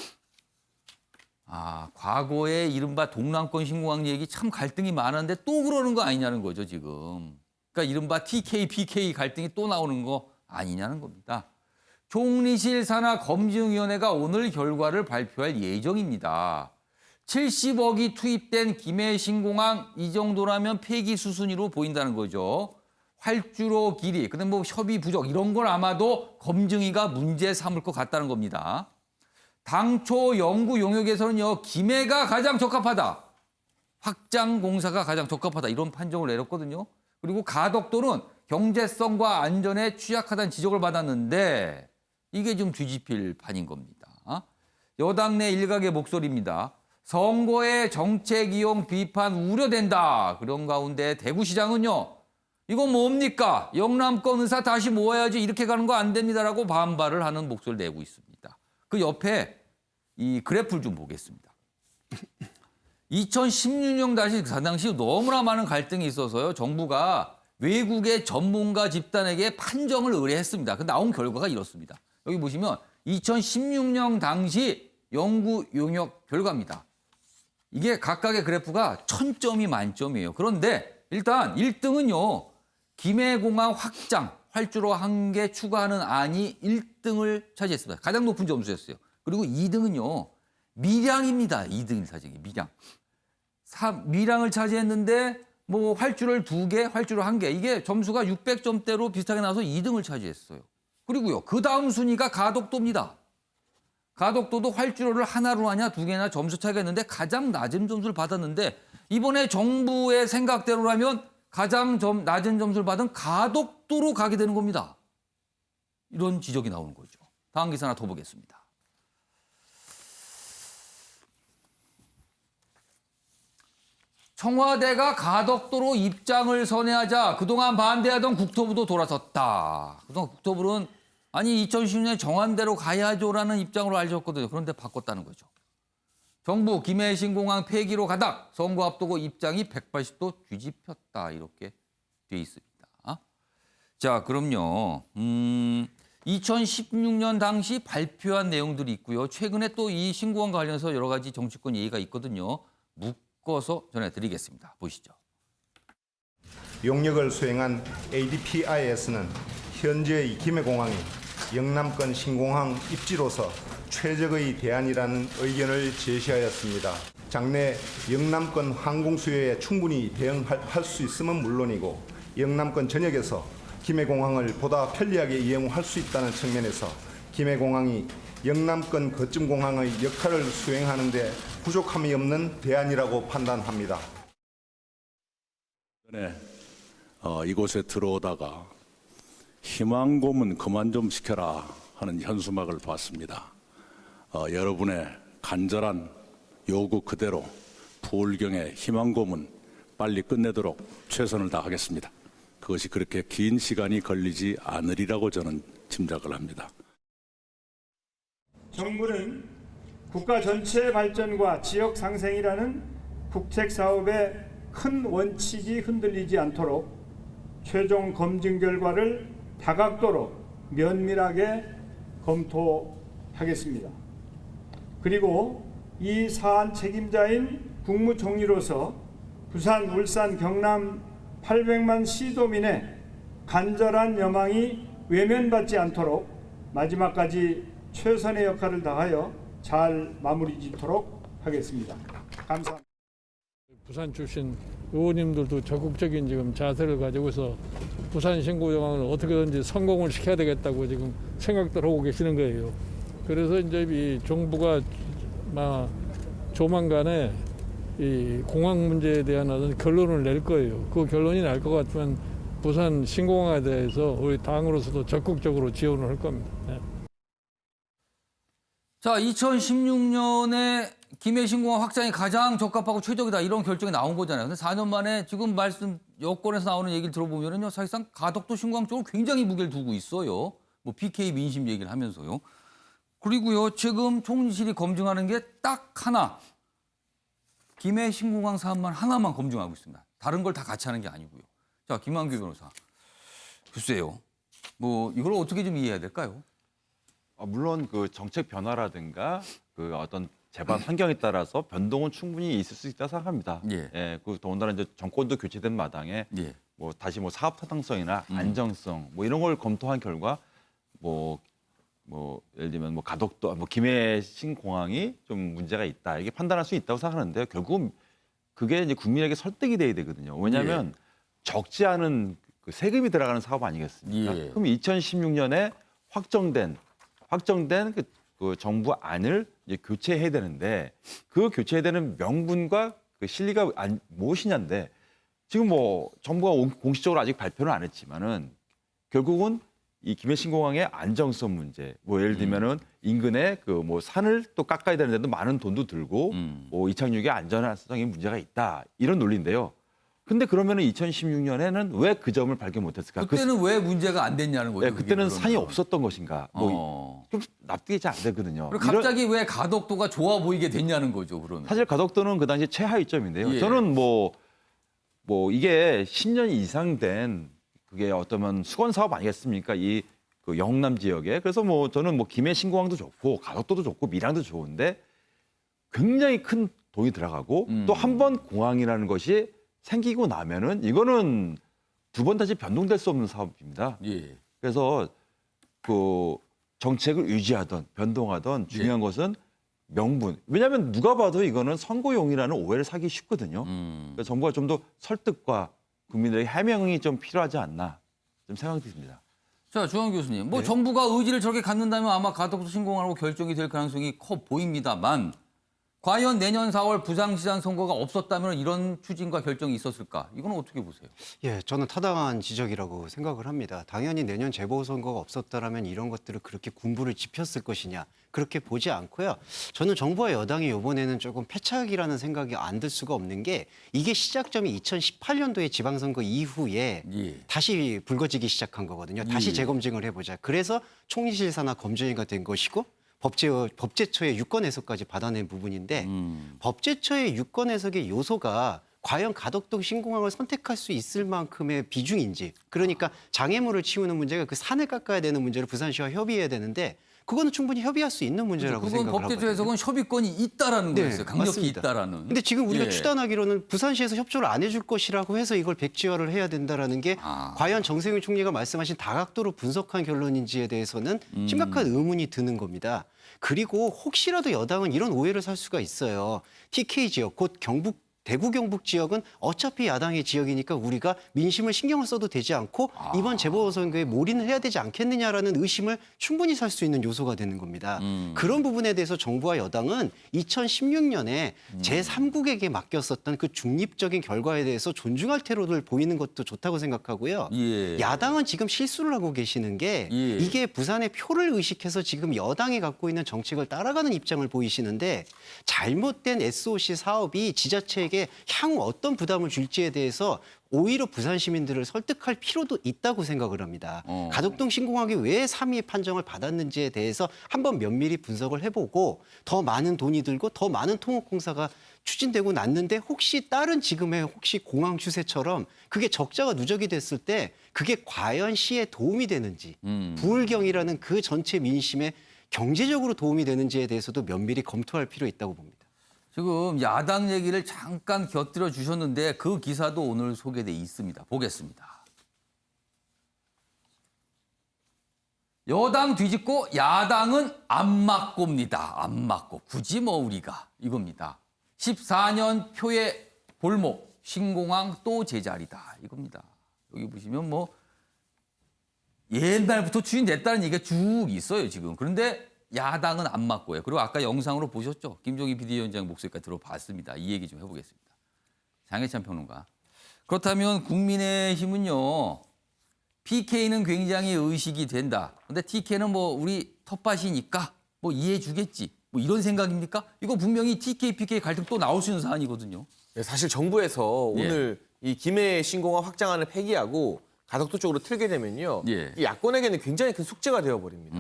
과거에 이른바 동남권 신공항 얘기 참 갈등이 많았는데 또 그러는 거 아니냐는 거죠, 지금. 그러니까 이른바 TK, PK 갈등이 또 나오는 거 아니냐는 겁니다. 총리실 산하 검증위원회가 오늘 결과를 발표할 예정입니다. 70억이 투입된 김해 신공항 이 정도라면 폐기 수순위로 보인다는 거죠. 활주로 길이, 그다음 뭐 협의 부족 이런 걸 아마도 검증위가 문제 삼을 것 같다는 겁니다. 당초 연구 용역에서는요, 김해가 가장 적합하다. 확장 공사가 가장 적합하다. 이런 판정을 내렸거든요. 그리고 가덕도는 경제성과 안전에 취약하다는 지적을 받았는데 이게 좀 뒤집힐 판인 겁니다. 여당 내 일각의 목소리입니다. 선거에 정책 이용 비판 우려된다. 그런 가운데 대구시장은요. 이건 뭡니까? 영남권 의사 다시 모아야지 이렇게 가는 거 안 됩니다라고 반발을 하는 목소리를 내고 있습니다. 그 옆에 이 그래프를 좀 보겠습니다. 2016년 당시 너무나 많은 갈등이 있어서요. 정부가 외국의 전문가 집단에게 판정을 의뢰했습니다. 그 나온 결과가 이렇습니다. 여기 보시면 2016년 당시 연구 용역 결과입니다. 이게 각각의 그래프가 1000점이 만점이에요. 그런데 일단 1등은요. 김해공항 확장, 활주로 1개 추가하는 안이 1등을 차지했습니다. 가장 높은 점수였어요. 그리고 2등은요. 밀양입니다. 2등이 사정이 밀양. 밀양을 차지했는데 뭐 활주로를 2개, 활주로 1개. 이게 점수가 600점대로 비슷하게 나와서 2등을 차지했어요. 그리고요. 그 다음 순위가 가덕도입니다. 가덕도도 활주로를 하나로 하냐 2개나 점수 차이가 있는데 가장 낮은 점수를 받았는데 이번에 정부의 생각대로라면 가장 낮은 점수를 받은 가덕도로 가게 되는 겁니다. 이런 지적이 나오는 거죠. 다음 기사 하나 더 보겠습니다. 청와대가 가덕도로 입장을 선회하자 그동안 반대하던 국토부도 돌아섰다. 그동안 국토부는 아니 2010년에 정한대로 가야죠라는 입장으로 알려졌거든요. 그런데 바꿨다는 거죠. 정부 김해 신공항 폐기로 가닥 선거 앞두고 입장이 180도 뒤집혔다. 이렇게 돼 있습니다. 자, 그럼요. 2016년 당시 발표한 내용들이 있고요. 최근에 또 이 신공항과 관련해서 여러 가지 정치권 얘기가 있거든요. 묶어서 전해드리겠습니다. 보시죠. 용역을 수행한 ADPI에서는 현재의 김해공항이 영남권 신공항 입지로서 최적의 대안이라는 의견을 제시하였습니다. 장래 영남권 항공 수요에 충분히 대응할 수 있음은 물론이고 영남권 전역에서 김해공항을 보다 편리하게 이용할 수 있다는 측면에서 김해공항이 영남권 거점공항의 역할을 수행하는 데 부족함이 없는 대안이라고 판단합니다. 네, 이곳에 들어오다가 희망고문 그만 좀 시켜라 하는 현수막을 봤습니다. 여러분의 간절한 요구 그대로 부울경의 희망고문 빨리 끝내도록 최선을 다하겠습니다. 그것이 그렇게 긴 시간이 걸리지 않으리라고 저는 짐작을 합니다. 정부는 국가 전체의 발전과 지역 상생이라는 국책 사업의 큰 원칙이 흔들리지 않도록 최종 검증 결과를 다각도로 면밀하게 검토하겠습니다. 그리고 이 사안 책임자인 국무총리로서 부산, 울산, 경남 800만 시도민의 간절한 여망이 외면받지 않도록 마지막까지 최선의 역할을 다하여 잘 마무리 짓도록 하겠습니다. 감사합니다. 부산 출신 의원님들도 적극적인 지금 자세를 가지고서 부산 신공항을 어떻게든지 성공을 시켜야 되겠다고 지금 생각들 하고 계시는 거예요. 그래서 이제 이 정부가 조만간에 이 공항 문제에 대한 어떤 결론을 낼 거예요. 그 결론이 날 것 같으면 부산 신공항에 대해서 우리 당으로서도 적극적으로 지원을 할 겁니다. 네. 자, 2016년에 김해 신공항 확장이 가장 적합하고 최적이다 이런 결정이 나온 거잖아요. 근데 4년 만에 지금 말씀 여권에서 나오는 얘기를 들어보면요, 사실상 가덕도 신공항 쪽으로 굉장히 무게를 두고 있어요. 뭐 PK 민심 얘기를 하면서요. 그리고요, 지금 총리실이 검증하는 게 딱 하나. 김해 신공항 사업만 하나만 검증하고 있습니다. 다른 걸 다 같이 하는 게 아니고요. 자, 김한규 변호사. 글쎄요. 뭐 이걸 어떻게 좀 이해해야 될까요? 물론 그 정책 변화라든가 그 어떤 재반 환경에 따라서 변동은 충분히 있을 수 있다고 생각합니다. 예, 그 더군다나 이제 정권도 교체된 마당에 뭐 다시 뭐 사업 타당성이나 안정성 뭐 이런 걸 검토한 결과 뭐 뭐 예를 들면 뭐 가덕도, 뭐 김해신 공항이 좀 문제가 있다 이게 판단할 수 있다고 생각하는데요. 결국은 그게 이제 국민에게 설득이 돼야 되거든요. 왜냐하면 적지 않은 그 세금이 들어가는 사업 아니겠습니까? 예. 그럼 2016년에 확정된 그 정부 안을 이제 교체해야 되는데 그 교체해야 되는 명분과 그 실리가 무엇이냐인데 지금 뭐 정부가 공식적으로 아직 발표는 안 했지만은 결국은 이 김해신 공항의 안정성 문제, 뭐 예를 들면은 인근에 그 뭐 산을 또 깎아야 되는데도 많은 돈도 들고 뭐 이착륙의 안전성에 문제가 있다 이런 논리인데요. 근데 그러면은 2016년에는 왜 그 점을 발견 못했을까? 그때는 왜 문제가 안 됐냐는 거죠. 네, 그때는 그게 산이 그러면. 없었던 것인가? 뭐 좀 납득이 잘 안 되거든요. 그리고 갑자기 왜 가덕도가 좋아 보이게 됐냐는 거죠. 그러면. 사실 가덕도는 그 당시 최하위점인데요. 예. 저는 뭐 이게 10년 이상 된 그게 어쩌면 수건 사업 아니겠습니까? 이 그 영남 지역에. 그래서 뭐 저는 뭐 김해 신공항도 좋고 가덕도도 좋고 밀양도 좋은데 굉장히 큰 돈이 들어가고 또 한 번 공항이라는 것이 생기고 나면은 이거는 두 번 다시 변동될 수 없는 사업입니다. 예. 그래서 그 정책을 유지하던 변동하던 중요한 것은 명분. 왜냐하면 누가 봐도 이거는 선거용이라는 오해를 사기 쉽거든요. 그래서 정부가 좀 더 설득과 국민들의 해명이 좀 필요하지 않나 좀 생각이 듭니다. 자, 주한 교수님. 뭐 네. 정부가 의지를 저렇게 갖는다면 아마 가덕도 신공항으로 결정이 될 가능성이 커 보입니다만 과연 내년 4월 부산시장 선거가 없었다면 이런 추진과 결정이 있었을까? 이건 어떻게 보세요? 예, 저는 타당한 지적이라고 생각을 합니다. 당연히 내년 재보선거가 없었다라면 이런 것들을 그렇게 군부를 짚었을 것이냐 그렇게 보지 않고요. 저는 정부와 여당이 이번에는 조금 패착이라는 생각이 안 들 수가 없는 게 이게 시작점이 2018년도에 지방선거 이후에 다시 불거지기 시작한 거거든요. 다시 재검증을 해보자. 그래서 총리실사나 검증위가 된 것이고 법제처의 유권 해석까지 받아낸 부분인데 법제처의 유권 해석의 요소가 과연 가덕도 신공항을 선택할 수 있을 만큼의 비중인지 그러니까 장애물을 치우는 문제가 그 산을 깎아야 되는 문제를 부산시와 협의해야 되는데 그거는 충분히 협의할 수 있는 문제라고 그건 생각을 법제처 하거든요. 해석은 협의권이 있다라는 네, 거였어요. 강력히 맞습니다. 있다라는. 근데 지금 우리가 예. 추단하기로는 부산시에서 협조를 안 해줄 것이라고 해서 이걸 백지화를 해야 된다라는 게 과연 정세균 총리가 말씀하신 다각도로 분석한 결론인지에 대해서는 심각한 의문이 드는 겁니다. 그리고 혹시라도 여당은 이런 오해를 살 수가 있어요. TK 지역, 곧 대구 경북 지역은 어차피 야당의 지역이니까 우리가 민심을 신경을 써도 되지 않고 이번 재보선거에 몰인을 해야 되지 않겠느냐라는 의심을 충분히 살 수 있는 요소가 되는 겁니다. 그런 부분에 대해서 정부와 여당은 2016년에 제3국에게 맡겼었던 그 중립적인 결과에 대해서 존중할 태도를 보이는 것도 좋다고 생각하고요. 야당은 지금 실수를 하고 계시는 게 이게 부산의 표를 의식해서 지금 여당이 갖고 있는 정책을 따라가는 입장을 보이시는데 잘못된 SOC 사업이 지자체에게 향후 어떤 부담을 줄지에 대해서 오히려 부산 시민들을 설득할 필요도 있다고 생각을 합니다. 가덕동 신공항이 왜 3위의 판정을 받았는지에 대해서 한번 면밀히 분석을 해보고 더 많은 돈이 들고 더 많은 통합공사가 추진되고 났는데 혹시 다른 지금의 혹시 공항 추세처럼 그게 적자가 누적이 됐을 때 그게 과연 시에 도움이 되는지 부울경이라는 그 전체 민심에 경제적으로 도움이 되는지에 대해서도 면밀히 검토할 필요 있다고 봅니다. 지금 야당 얘기를 잠깐 곁들여 주셨는데 그 기사도 오늘 소개돼 있습니다. 보겠습니다. 여당 뒤집고 야당은 안 맞고입니다. 안 맞고. 굳이 뭐 우리가 이겁니다. 14년 표의 볼목 신공항 또 제자리다. 이겁니다. 여기 보시면 뭐 옛날부터 추진됐다는 얘기가 쭉 있어요. 지금. 그런데 야당은 안 맞고요. 그리고 아까 영상으로 보셨죠? 김종희 비대위원장 목소리까지 들어봤습니다. 이 얘기 좀 해보겠습니다. 장혜찬 평론가. 그렇다면 국민의힘은요. PK는 굉장히 의식이 된다. 근데 TK는 뭐 우리 텃밭이니까 뭐 이해해 주겠지. 뭐 이런 생각입니까? 이거 분명히 TK, PK 갈등 또 나올 수 있는 사안이거든요. 네, 사실 정부에서 오늘 이 김해 신공항 확장안을 폐기하고 가덕도 쪽으로 틀게 되면요. 이 야권에게는 굉장히 큰 숙제가 되어버립니다.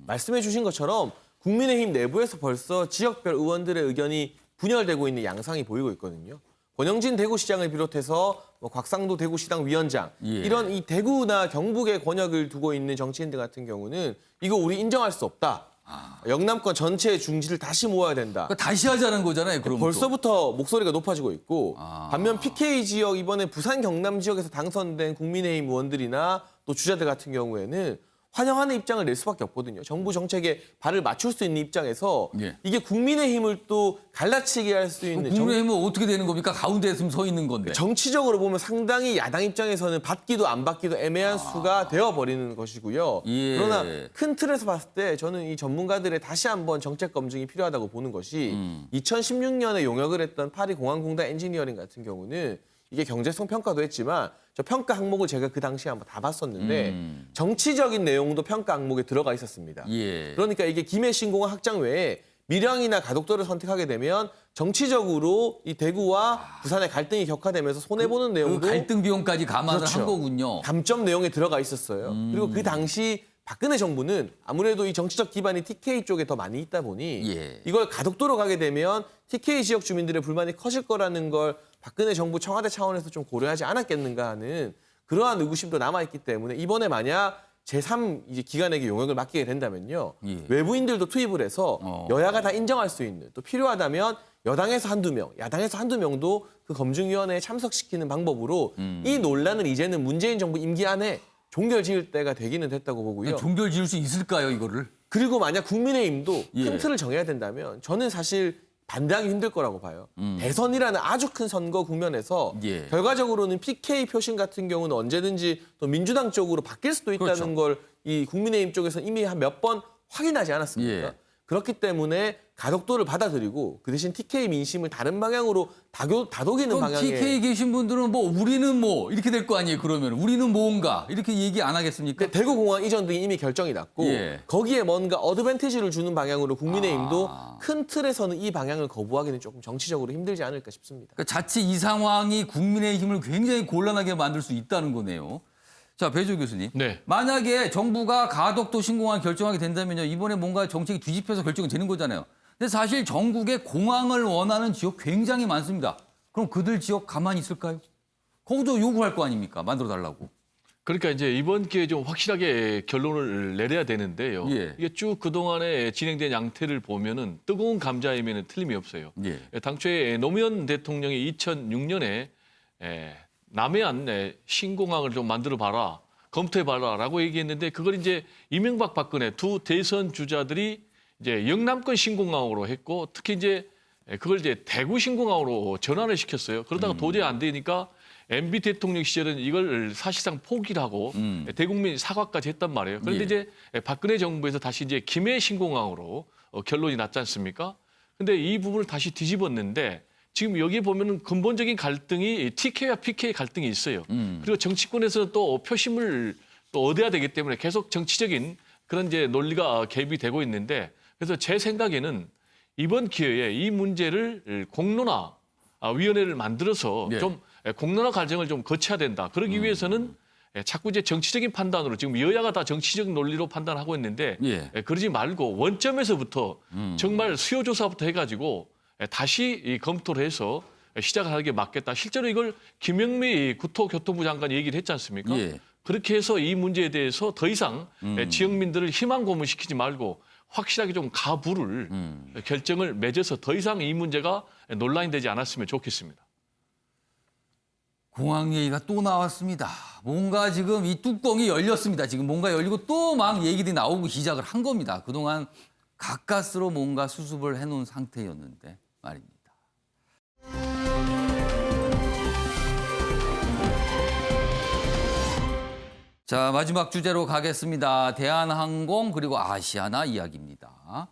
말씀해 주신 것처럼 국민의힘 내부에서 벌써 지역별 의원들의 의견이 분열되고 있는 양상이 보이고 있거든요. 권영진 대구시장을 비롯해서 뭐 곽상도 대구시당 위원장 이런 이 대구나 경북의 권역을 두고 있는 정치인들 같은 경우는 이거 우리 인정할 수 없다. 영남권 전체의 중지를 다시 모아야 된다. 그러니까 다시 하자는 거잖아요. 그럼 벌써부터 목소리가 높아지고 있고 반면 PK 지역 이번에 부산 경남 지역에서 당선된 국민의힘 의원들이나 또 주자들 같은 경우에는 환영하는 입장을 낼 수밖에 없거든요. 정부 정책에 발을 맞출 수 있는 입장에서 예. 이게 국민의힘을 또 갈라치게 할 수 있는 국민의힘은 어떻게 되는 겁니까? 가운데에 서 있는 건데. 정치적으로 보면 상당히 야당 입장에서는 받기도 안 받기도 애매한 수가 되어버리는 것이고요. 예. 그러나 큰 틀에서 봤을 때 저는 이 전문가들의 다시 한번 정책 검증이 필요하다고 보는 것이 2016년에 용역을 했던 파리공항공단 엔지니어링 같은 경우는 이게 경제성 평가도 했지만 저 평가 항목을 제가 그 당시에 한번 다 봤었는데 정치적인 내용도 평가 항목에 들어가 있었습니다. 예. 그러니까 이게 김해 신공항 확장 외에 밀양이나 가덕도를 선택하게 되면 정치적으로 이 대구와 부산의 갈등이 격화되면서 손해보는 내용도 그 갈등 비용까지 감안을 그렇죠. 한 거군요. 감점 내용에 들어가 있었어요. 그리고 그 당시 박근혜 정부는 아무래도 이 정치적 기반이 TK 쪽에 더 많이 있다 보니 예. 이걸 가덕도로 가게 되면 TK 지역 주민들의 불만이 커질 거라는 걸 박근혜 정부 청와대 차원에서 좀 고려하지 않았겠는가 하는 그러한 의구심도 남아있기 때문에 이번에 만약 제3 이제 기관에게 용역을 맡기게 된다면요. 예. 외부인들도 투입을 해서 여야가 다 인정할 수 있는 또 필요하다면 여당에서 한두 명, 야당에서 한두 명도 그 검증위원회에 참석시키는 방법으로 이 논란을 이제는 문재인 정부 임기 안에 종결 지을 때가 되기는 됐다고 보고요. 종결 지을 수 있을까요, 이거를? 그리고 만약 국민의힘도 예. 큰 틀을 정해야 된다면 저는 사실 반대하기 힘들 거라고 봐요. 대선이라는 아주 큰 선거 국면에서 예. 결과적으로는 PK 표심 같은 경우는 언제든지 또 민주당 쪽으로 바뀔 수도 있다는 그렇죠. 걸 이 국민의힘 쪽에서 이미 한 몇 번 확인하지 않았습니까? 예. 그렇기 때문에 가덕도를 받아들이고 그 대신 TK 민심을 다른 방향으로 다독이는 그럼 방향에 TK 계신 분들은 뭐 우리는 뭐 이렇게 될 거 아니에요. 그러면 우리는 뭔가 이렇게 얘기 안 하겠습니까? 대구공항 이전 등이 이미 결정이 났고 예. 거기에 뭔가 어드밴티지를 주는 방향으로 국민의힘도 큰 틀에서는 이 방향을 거부하기는 조금 정치적으로 힘들지 않을까 싶습니다. 그러니까 자칫 이 상황이 국민의힘을 굉장히 곤란하게 만들 수 있다는 거네요. 자, 배조 교수님. 네. 만약에 정부가 가덕도 신공항 결정하게 된다면요. 이번에 뭔가 정책이 뒤집혀서 결정이 되는 거잖아요. 근데 사실 전국에 공항을 원하는 지역 굉장히 많습니다. 그럼 그들 지역 가만히 있을까요? 거기도 요구할 거 아닙니까? 만들어 달라고. 그러니까 이제 이번 기회에 좀 확실하게 결론을 내려야 되는데요. 예. 이게 쭉 그동안에 진행된 양태를 보면은 뜨거운 감자임에는 틀림이 없어요. 예. 당초에 노무현 대통령이 2006년에 남해안 신공항을 좀 만들어 봐라, 검토해 봐라라고 얘기했는데 그걸 이제 이명박 박근혜 두 대선 주자들이 이제 영남권 신공항으로 했고 특히 이제 그걸 이제 대구 신공항으로 전환을 시켰어요. 그러다가 도저히 안 되니까 MB 대통령 시절은 이걸 사실상 포기를 하고 대국민 사과까지 했단 말이에요. 그런데 예. 이제 박근혜 정부에서 다시 이제 김해 신공항으로 결론이 났지 않습니까? 근데 이 부분을 다시 뒤집었는데 지금 여기 보면은 근본적인 갈등이 TK와 PK 갈등이 있어요. 그리고 정치권에서는 또 표심을 또 얻어야 되기 때문에 계속 정치적인 그런 이제 논리가 개입이 되고 있는데 그래서 제 생각에는 이번 기회에 이 문제를 공론화 위원회를 만들어서 네. 좀 공론화 과정을 좀 거쳐야 된다. 그러기 위해서는 자꾸 이제 정치적인 판단으로 지금 여야가 다 정치적 논리로 판단하고 있는데 예. 그러지 말고 원점에서부터 정말 수요조사부터 해가지고 다시 이 검토를 해서 시작을 하는 게 맞겠다. 실제로 이걸 김영미 국토교통부 장관이 얘기를 했지 않습니까? 예. 그렇게 해서 이 문제에 대해서 더 이상 지역민들을 희망 고문시키지 말고 확실하게 좀 가부를 결정을 맺어서 더 이상 이 문제가 논란이 되지 않았으면 좋겠습니다. 공항 얘기가 또 나왔습니다. 뭔가 지금 이 뚜껑이 열렸습니다. 지금 뭔가 열리고 또 막 얘기들이 나오고 시작을 한 겁니다. 그동안 가까스로 뭔가 수습을 해놓은 상태였는데 말입니다. 자, 마지막 주제로 가겠습니다. 대한항공 그리고 아시아나 이야기입니다.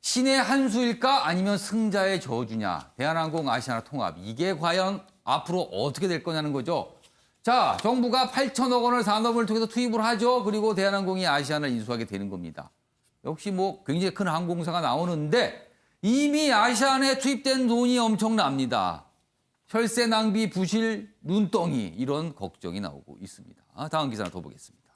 신의 한 수일까 아니면 승자의 저주냐. 대한항공 아시아나 통합. 이게 과연 앞으로 어떻게 될 거냐는 거죠. 자, 정부가 8천억 원을 산업을 통해서 투입을 하죠. 그리고 대한항공이 아시아나를 인수하게 되는 겁니다. 역시 뭐 굉장히 큰 항공사가 나오는데 이미 아시아나에 투입된 돈이 엄청납니다. 혈세 낭비, 부실, 눈덩이 이런 걱정이 나오고 있습니다. 다음 기사 하나 더 보겠습니다.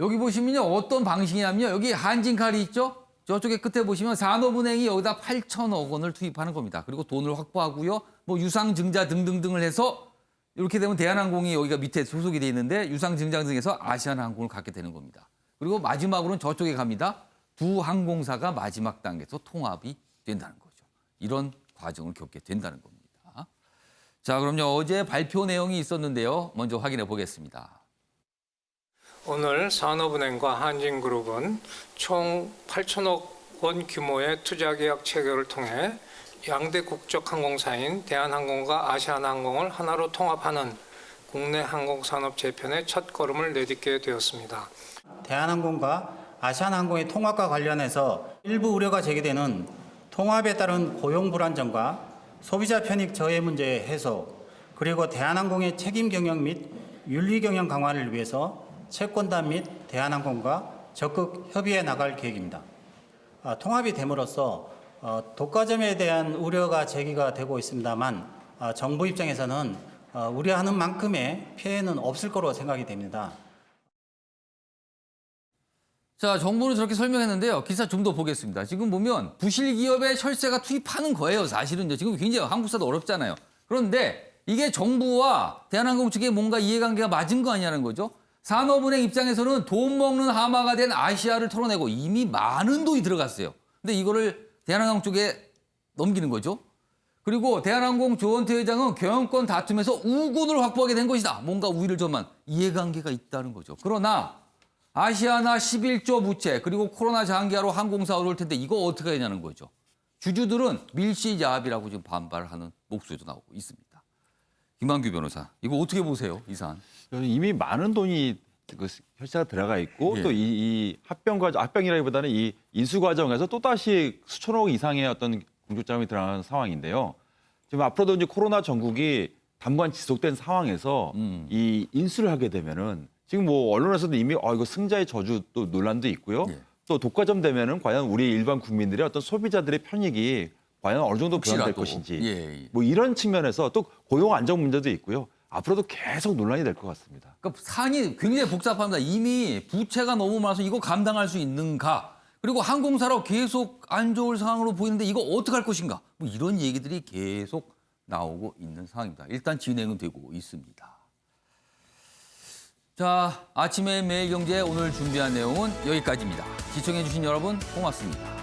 여기 보시면요. 어떤 방식이냐면요. 여기 한진칼이 있죠. 저쪽에 끝에 보시면 산업은행이 여기다 8천억 원을 투입하는 겁니다. 그리고 돈을 확보하고요. 뭐 유상증자 등등등을 해서 이렇게 되면 대한항공이 여기가 밑에 소속이 돼 있는데 유상증자 등에서 아시아나항공을 갖게 되는 겁니다. 그리고 마지막으로는 저쪽에 갑니다. 두 항공사가 마지막 단계에서 통합이 된다는 거죠. 이런 과정을 겪게 된다는 겁니다. 자, 그럼요. 어제 발표 내용이 있었는데요. 먼저 확인해 보겠습니다. 오늘 산업은행과 한진그룹은 총 8천억 원 규모의 투자계약 체결을 통해 양대 국적 항공사인 대한항공과 아시아나항공을 하나로 통합하는 국내 항공산업 재편의 첫걸음을 내딛게 되었습니다. 대한항공과 아시아나항공의 통합과 관련해서 일부 우려가 제기되는 통합에 따른 고용 불안정과 소비자 편익 저해 문제 해소, 그리고 대한항공의 책임 경영 및 윤리 경영 강화를 위해서 채권단 및 대한항공과 적극 협의해 나갈 계획입니다. 통합이 됨으로써 독과점에 대한 우려가 제기가 되고 있습니다만 정부 입장에서는 우려하는 만큼의 피해는 없을 거로 생각이 됩니다. 자, 정부는 저렇게 설명했는데요. 기사 좀 더 보겠습니다. 지금 보면 부실 기업에 철새가 투입하는 거예요. 사실은요. 지금 굉장히 한국사도 어렵잖아요. 그런데 이게 정부와 대한항공 측의 뭔가 이해관계가 맞은 거 아니냐는 거죠. 산업은행 입장에서는 돈 먹는 하마가 된 아시아를 털어내고 이미 많은 돈이 들어갔어요. 근데 이거를 대한항공 쪽에 넘기는 거죠. 그리고 대한항공 조원태 회장은 경영권 다툼에서 우군을 확보하게 된 것이다. 뭔가 우위를 점한 이해관계가 있다는 거죠. 그러나 아시아나 11조 부채 그리고 코로나 장기화로 항공사 어려울 텐데 이거 어떻게 하냐는 거죠. 주주들은 밀시자합이라고 지금 반발하는 목소리도 나오고 있습니다. 김만규 변호사, 이거 어떻게 보세요, 이 사안? 이미 많은 돈이 그 혈세가 들어가 있고 또 이 합병이라기보다는 이 인수 과정에서 또 다시 수천억 이상의 어떤 공적자금이 들어가는 상황인데요. 지금 앞으로도 이제 코로나 전국이 당분간 지속된 상황에서 이 인수를 하게 되면은 지금 뭐 언론에서도 이미 이거 승자의 저주 또 논란도 있고요. 또 독과점 되면은 과연 우리 일반 국민들의 어떤 소비자들의 편익이 과연 어느 정도 보완될 것인지 뭐 이런 측면에서 또 고용 안정 문제도 있고요. 앞으로도 계속 논란이 될 것 같습니다. 그러니까 사안이 굉장히 복잡합니다. 이미 부채가 너무 많아서 이거 감당할 수 있는가? 그리고 항공사로 계속 안 좋을 상황으로 보이는데 이거 어떻게 할 것인가? 뭐 이런 얘기들이 계속 나오고 있는 상황입니다. 일단 진행은 되고 있습니다. 자, 아침의 매일경제 오늘 준비한 내용은 여기까지입니다. 시청해주신 여러분 고맙습니다.